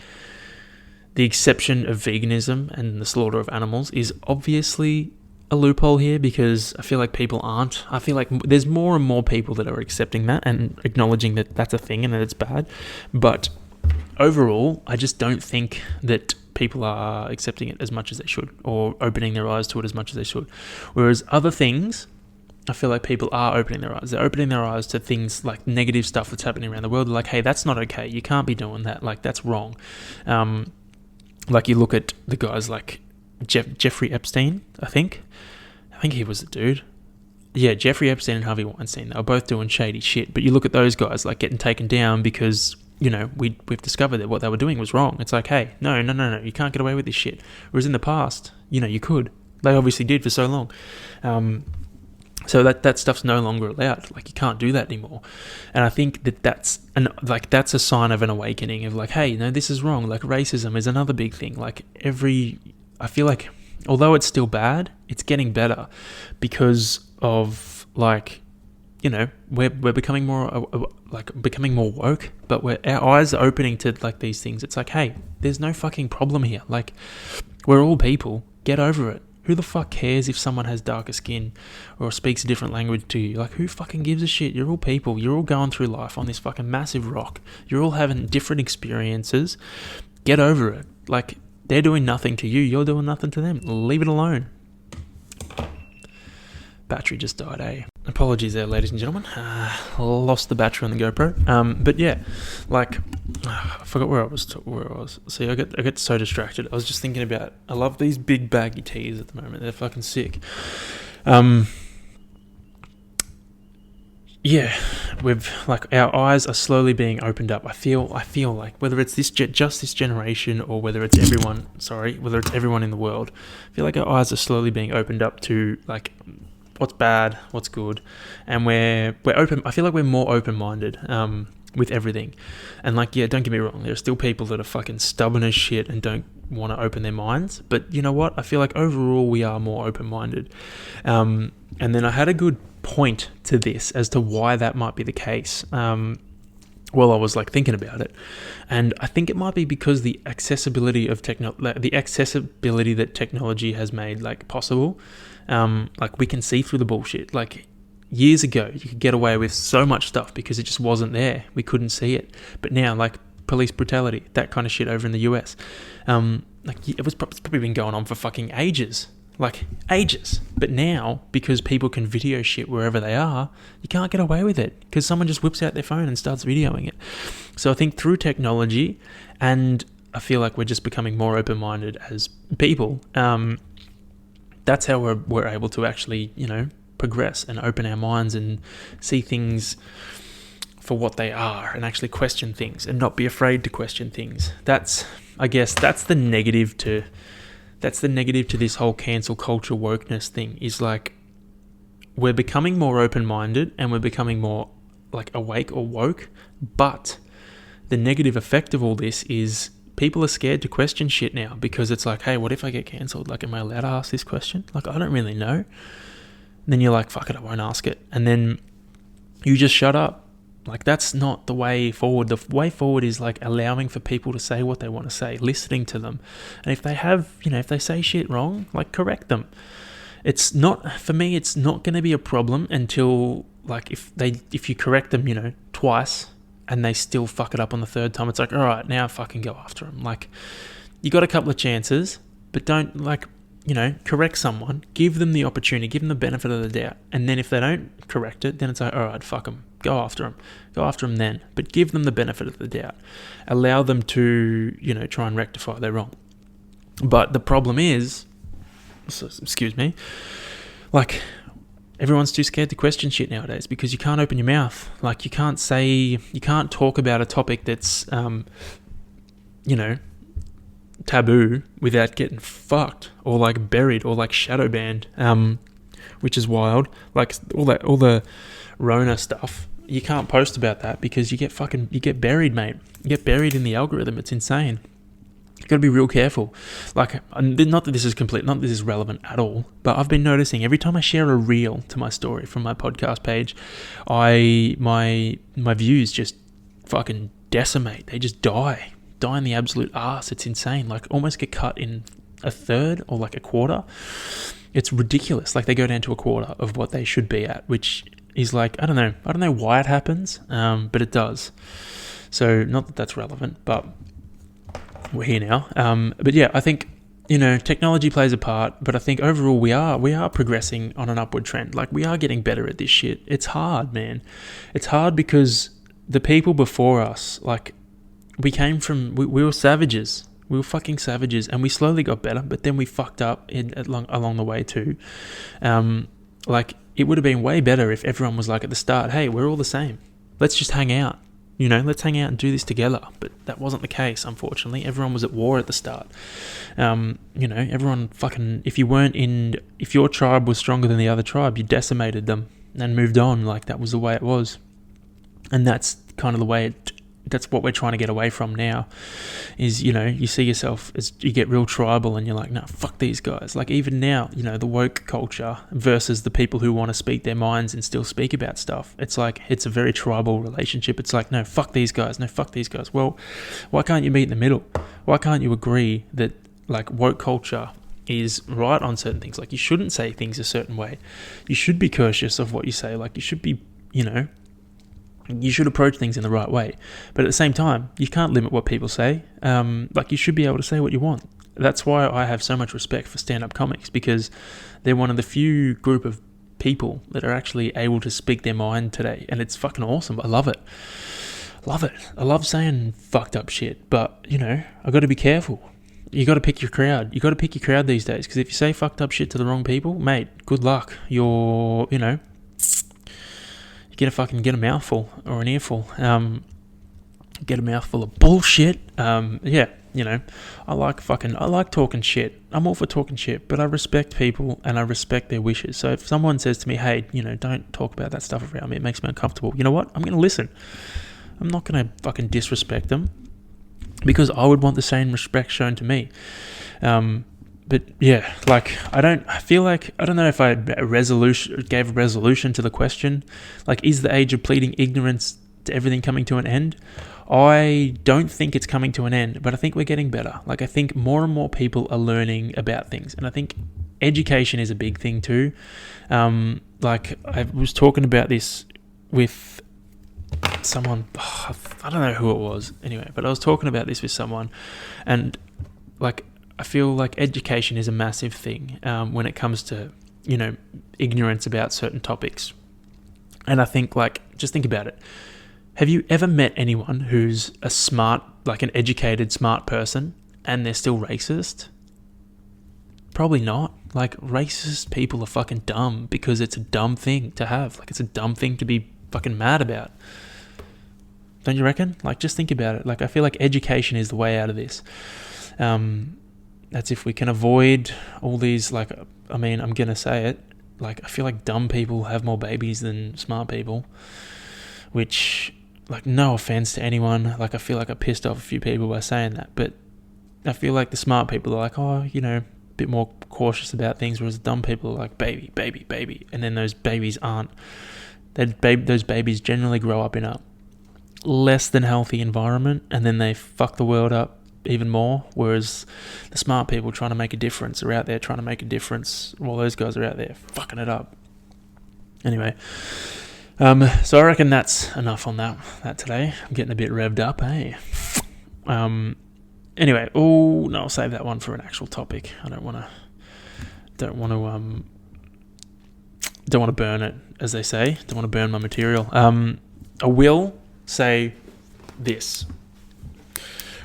Speaker 1: the exception of veganism and the slaughter of animals is obviously a loophole here, because I feel like people aren't. I feel like there's more and more people that are accepting that and acknowledging that that's a thing and that it's bad. But overall, I just don't think that people are accepting it as much as they should, or opening their eyes to it as much as they should. Whereas other things, I feel like people are opening their eyes. They're opening their eyes to things like negative stuff that's happening around the world. They're like, hey, that's not okay. You can't be doing that. Like, that's wrong. Like, you look at the guys like Jeffrey Epstein, I think he was the dude. Yeah, Jeffrey Epstein and Harvey Weinstein, they were both doing shady shit. But you look at those guys, like, getting taken down because, you know, we've discovered that what they were doing was wrong. It's like, hey, no, you can't get away with this shit. Whereas in the past, you know, you could. They obviously did for so long. So that stuff's no longer allowed. Like, you can't do that anymore. And I think that's a sign of an awakening of like, hey, no, this is wrong. Like, racism is another big thing. Like, I feel like, although it's still bad, it's getting better because of, like, you know, we're becoming more woke, but our eyes are opening to like these things. It's like, hey, there's no fucking problem here. Like, we're all people. Get over it. Who the fuck cares if someone has darker skin or speaks a different language to you? Like, who fucking gives a shit? You're all people. You're all going through life on this fucking massive rock. You're all having different experiences. Get over it. Like, they're doing nothing to you. You're doing nothing to them. Leave it alone. Battery just died, eh? Apologies there, ladies and gentlemen. Lost the battery on the GoPro. But yeah, like, I forgot where I was. See, I get so distracted. I was just thinking about, I love these big baggy tees at the moment. They're fucking sick. Yeah, our eyes are slowly being opened up. I feel like whether it's just this generation or whether it's everyone in the world, I feel like our eyes are slowly being opened up to like what's bad, what's good, and we're open. I feel like we're more open-minded with everything. And like, yeah, don't get me wrong, there are still people that are fucking stubborn as shit and don't want to open their minds. But you know what? I feel like overall we are more open-minded. And then I had a good point to this as to why that might be the case. While I was like thinking about it, and I think it might be because the accessibility of that technology has made like possible. Like, we can see through the bullshit. Like, years ago, you could get away with so much stuff because it just wasn't there. We couldn't see it. But now, like, police brutality, that kind of shit over in the US, like, it's probably been going on for fucking ages. Like, ages. But now, because people can video shit wherever they are, you can't get away with it because someone just whips out their phone and starts videoing it. So I think through technology, and I feel like we're just becoming more open-minded as people, that's how we're able to actually, you know, progress and open our minds and see things for what they are and actually question things and not be afraid to question things. I guess that's the negative to this whole cancel culture wokeness thing, is like, we're becoming more open-minded and we're becoming more like awake or woke, but the negative effect of all this is people are scared to question shit now because it's like, hey, what if I get cancelled? Like, am I allowed to ask this question? Like, I don't really know. And then you're like, fuck it, I won't ask it. And then you just shut up. Like, that's not the way forward. The way forward is like allowing for people to say what they want to say, listening to them. And if they say shit wrong, like, correct them. For me, it's not going to be a problem until, like, if you correct them, you know, twice, and they still fuck it up on the third time. It's like, all right, now fucking go after them. Like, you got a couple of chances, but don't, like, you know, correct someone, give them the opportunity, give them the benefit of the doubt. And then if they don't correct it, then it's like, all right, fuck them. Go after them then. But give them the benefit of the doubt. Allow them to, you know, try and rectify their wrong. But the problem is, like, everyone's too scared to question shit nowadays because you can't open your mouth. Like, you can't talk about a topic that's, you know, taboo without getting fucked or like buried or like shadow banned, which is wild. Like, all the Rona stuff, you can't post about that because you get buried, mate. You get buried in the algorithm. It's insane. You've got to be real careful. Like, not that this is relevant at all, but I've been noticing every time I share a reel to my story from my podcast page, my views just fucking decimate. They just die in the absolute arse. It's insane. Like, almost get cut in a third or like a quarter. It's ridiculous. Like, they go down to a quarter of what they should be at, which is like, I don't know why it happens, but it does. So, not that that's relevant, but we're here now. But yeah, I think, technology plays a part, but I think overall we are progressing on an upward trend. Like, we are getting better at this shit. It's hard, man. It's hard because the people before us, like, we were savages. We were fucking savages, and we slowly got better, but then we fucked up along the way too. Like, it would have been way better if everyone was like at the start, hey, we're all the same. Let's just hang out. Let's hang out and do this together. But that wasn't the case, unfortunately. Everyone was at war at the start. Everyone fucking, if your tribe was stronger than the other tribe, you decimated them and moved on. Like, that was the way it was. And that's kind of the way that's what we're trying to get away from now, is, you see yourself as, you get real tribal and you're like, no, fuck these guys. Like, even now, the woke culture versus the people who want to speak their minds and still speak about stuff. It's like, it's a very tribal relationship. It's like, no, fuck these guys. No, fuck these guys. Well, why can't you meet in the middle? Why can't you agree that, like, woke culture is right on certain things? Like, you shouldn't say things a certain way. You should be cautious of what you say. Like, you should be, you should approach things in the right way. But at the same time, you can't limit what people say. Like, you should be able to say what you want. That's why I have so much respect for stand-up comics, because they're one of the few group of people that are actually able to speak their mind today. And it's fucking awesome. I love it. I love saying fucked up shit. But, I got to be careful. You got to pick your crowd. You got to pick your crowd these days. Because if you say fucked up shit to the wrong people, mate, good luck. You're, get a mouthful or an earful. Get a mouthful of bullshit. I like talking shit. I'm all for talking shit, but I respect people and I respect their wishes. So if someone says to me, hey, don't talk about that stuff around me, it makes me uncomfortable, you know what? I'm going to listen. I'm not going to fucking disrespect them, because I would want the same respect shown to me. But yeah, like, I don't know if I gave a resolution to the question. Like, is the age of pleading ignorance to everything coming to an end? I don't think it's coming to an end, but I think we're getting better. Like, I think more and more people are learning about things, and I think education is a big thing too. Like, I was talking about this with someone, I don't know who it was anyway, but I was talking about this with someone, and like, I feel like education is a massive thing when it comes to, ignorance about certain topics. And I think, like, just think about it. Have you ever met anyone who's a smart, like an educated, smart person, and they're still racist? Probably not. Like, racist people are fucking dumb because it's a dumb thing to have. Like, it's a dumb thing to be fucking mad about. Don't you reckon? Like, just think about it. Like, I feel like education is the way out of this. That's if we can avoid all these, like, I'm going to say it, like, I feel like dumb people have more babies than smart people, which, like, no offense to anyone, like, I feel like I pissed off a few people by saying that, but I feel like the smart people are like, a bit more cautious about things, whereas the dumb people are like, baby, baby, baby, and then those babies aren't. Those babies generally grow up in a less than healthy environment, and then they fuck the world up even more, whereas the smart people trying to make a difference are out there trying to make a difference, while those guys are out there fucking it up. Anyway, so I reckon that's enough on that today. I'm getting a bit revved up, hey. Anyway, I'll save that one for an actual topic. I don't want to burn it, as they say. Don't want to burn my material. I will say this.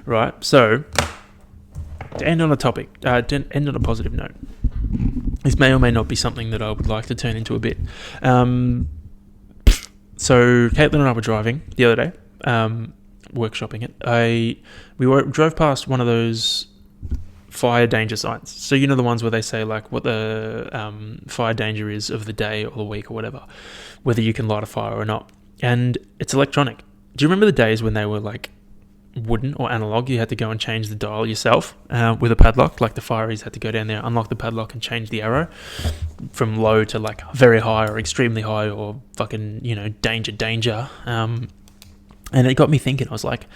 Speaker 1: Right, so to end on a topic, to end on a positive note, this may or may not be something that I would like to turn into a bit. So Caitlin and I were driving the other day, workshopping it. We drove past one of those fire danger signs. So you know the ones where they say like what the fire danger is of the day or the week or whatever, whether you can light a fire or not. and it's electronic. Do you remember the days when they were like wooden or analog? You had to go and change the dial yourself with a padlock. Like the fireys had to go down there, unlock the padlock, and change the arrow from low to like very high or extremely high or fucking, danger. And it got me thinking. I was like,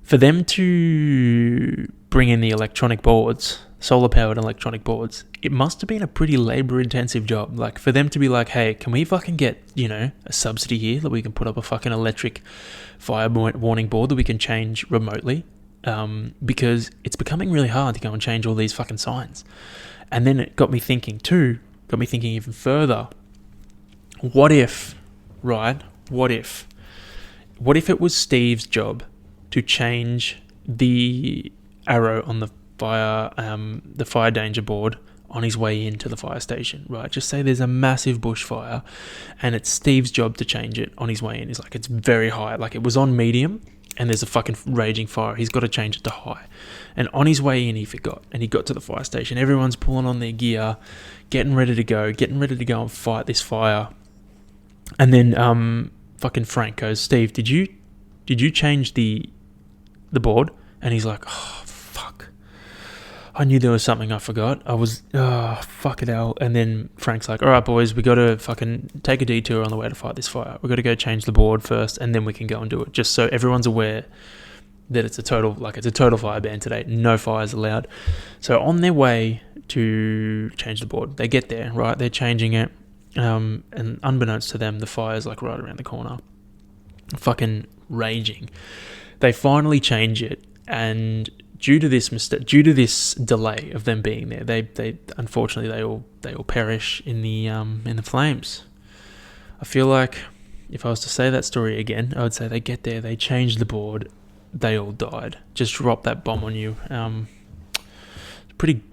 Speaker 1: for them to bring in the electronic boards, solar powered electronic boards, it must have been a pretty labor intensive job. Like for them to be like, hey, can we fucking get, a subsidy here that we can put up a fucking electric fire warning board that we can change remotely? Because it's becoming really hard to go and change all these fucking signs. And then it got me thinking even further. What if it was Steve's job to change the arrow on the fire danger board on his way into the fire station, right? Just say there's a massive bushfire and it's Steve's job to change it on his way in. He's like, it's very high. Like it was on medium and there's a fucking raging fire. He's got to change it to high. And on his way in, he forgot. And he got to the fire station. Everyone's pulling on their gear, getting ready to go and fight this fire. And then fucking Frank goes, Steve, did you change the board? And he's like, oh, fuck. I knew there was something I forgot. Fuck it hell. And then Frank's like, all right, boys, we got to fucking take a detour on the way to fight this fire. We got to go change the board first, and then we can go and do it. Just so everyone's aware that it's a total fire ban today. No fires allowed. So on their way to change the board, they get there, right? They're changing it. And unbeknownst to them, the fire's like right around the corner. Fucking raging. They finally change it, and due to this delay of them being there, they unfortunately they all perish in the flames. I feel like if I was to say that story again, I would say they get there, they change the board, they all died. Just drop that bomb on you. Pretty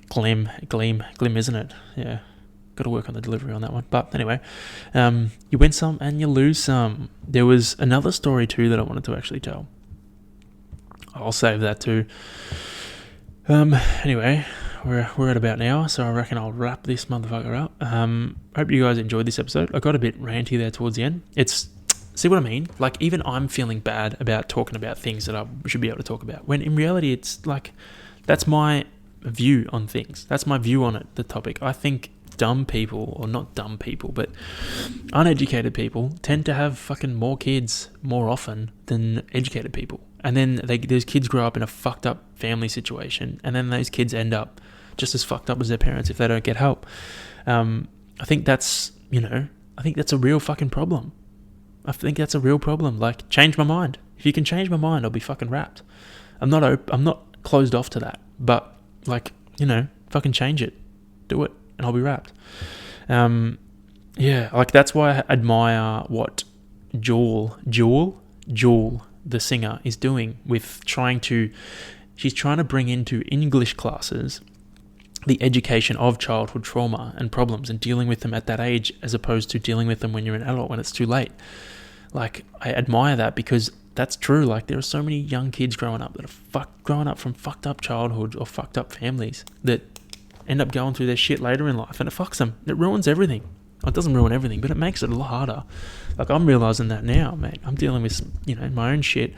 Speaker 1: glim, isn't it? Yeah. Got to work on the delivery on that one. But anyway, you win some and you lose some. There was another story too that I wanted to actually tell. I'll save that too. Anyway, we're at about an hour, so I reckon I'll wrap this motherfucker up. Hope you guys enjoyed this episode. I got a bit ranty there towards the end. See what I mean? Like, even I'm feeling bad about talking about things that I should be able to talk about, when in reality it's like, that's my view on things. That's my view on it, the topic. I think dumb people, or not dumb people, but uneducated people tend to have fucking more kids more often than educated people. And then those kids grow up in a fucked up family situation, and then those kids end up just as fucked up as their parents if they don't get help. I think that's a real fucking problem. I think that's a real problem. Like, change my mind. If you can change my mind, I'll be fucking wrapped. I'm not closed off to that, but fucking change it, do it, and I'll be wrapped. Like, that's why I admire what Jewel, the singer, is doing with she's trying to bring into English classes the education of childhood trauma and problems and dealing with them at that age, as opposed to dealing with them when you're an adult, when it's too late. Like, I admire that, because that's true. Like, there are so many young kids growing up that are growing up from fucked up childhood or fucked up families that end up going through their shit later in life, and it fucks them. It ruins everything. Well, it doesn't ruin everything, but it makes it a lot harder. Like, I'm realizing that now, mate. I'm dealing with, my own shit,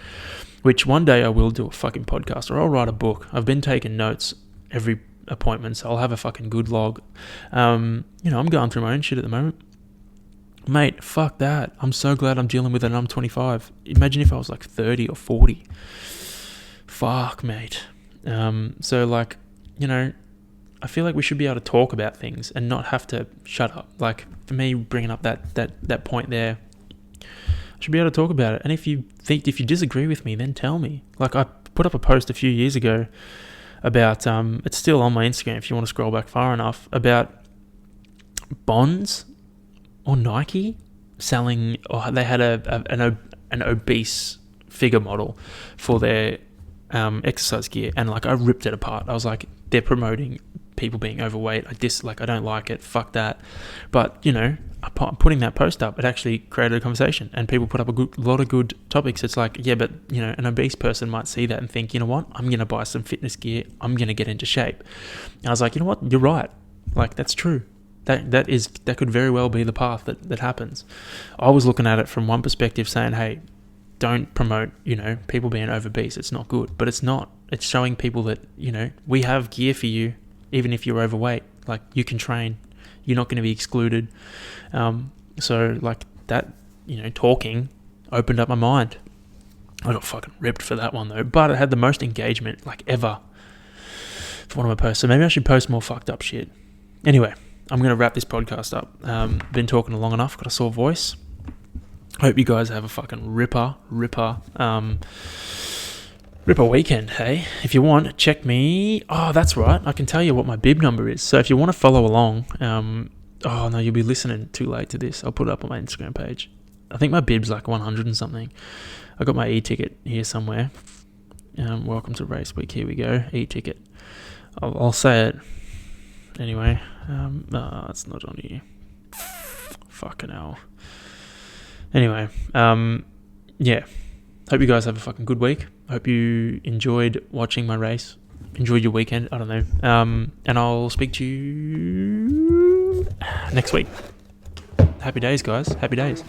Speaker 1: which one day I will do a fucking podcast, or I'll write a book. I've been taking notes every appointment, so I'll have a fucking good log. I'm going through my own shit at the moment. Mate, fuck that. I'm so glad I'm dealing with it and I'm 25. Imagine if I was like 30 or 40. Fuck, mate. So, like, I feel like we should be able to talk about things and not have to shut up. Like, for me, bringing up that point there, I should be able to talk about it. And if you disagree with me, then tell me. Like, I put up a post a few years ago about, it's still on my Instagram if you want to scroll back far enough, about Bonds or Nike selling, or they had an obese figure model for their exercise gear, and like, I ripped it apart. I was like, they're promoting people being overweight. I don't like it. Fuck that. But putting that post up, it actually created a conversation, and people put up a lot of good topics. It's like, yeah, but an obese person might see that and think, you know what, I'm gonna buy some fitness gear. I'm gonna get into shape. And I was like, you know what, you're right. Like, that's true. That could very well be the path that happens. I was looking at it from one perspective, saying, hey, don't promote, people being obese. It's not good. But it's not. It's showing people that, we have gear for you, even if you're overweight. Like, you can train. You're not going to be excluded. So, like, that, talking opened up my mind. I got fucking ripped for that one, though. But it had the most engagement, like, ever for one of my posts. So maybe I should post more fucked up shit. Anyway, I'm going to wrap this podcast up. Been talking long enough. Got a sore voice. Hope you guys have a fucking ripper weekend, hey? If you want, check me. Oh, that's right. I can tell you what my bib number is. So if you want to follow along, oh no, you'll be listening too late to this. I'll put it up on my Instagram page. I think my bib's like 100 and something. I got my e-ticket here somewhere. Welcome to race week. Here we go. E-ticket. I'll say it. Anyway, no, it's not on here. Fucking hell. Anyway, yeah. Hope you guys have a fucking good week. Hope you enjoyed watching my race. Enjoyed your weekend. I don't know. And I'll speak to you next week. Happy days, guys. Happy days.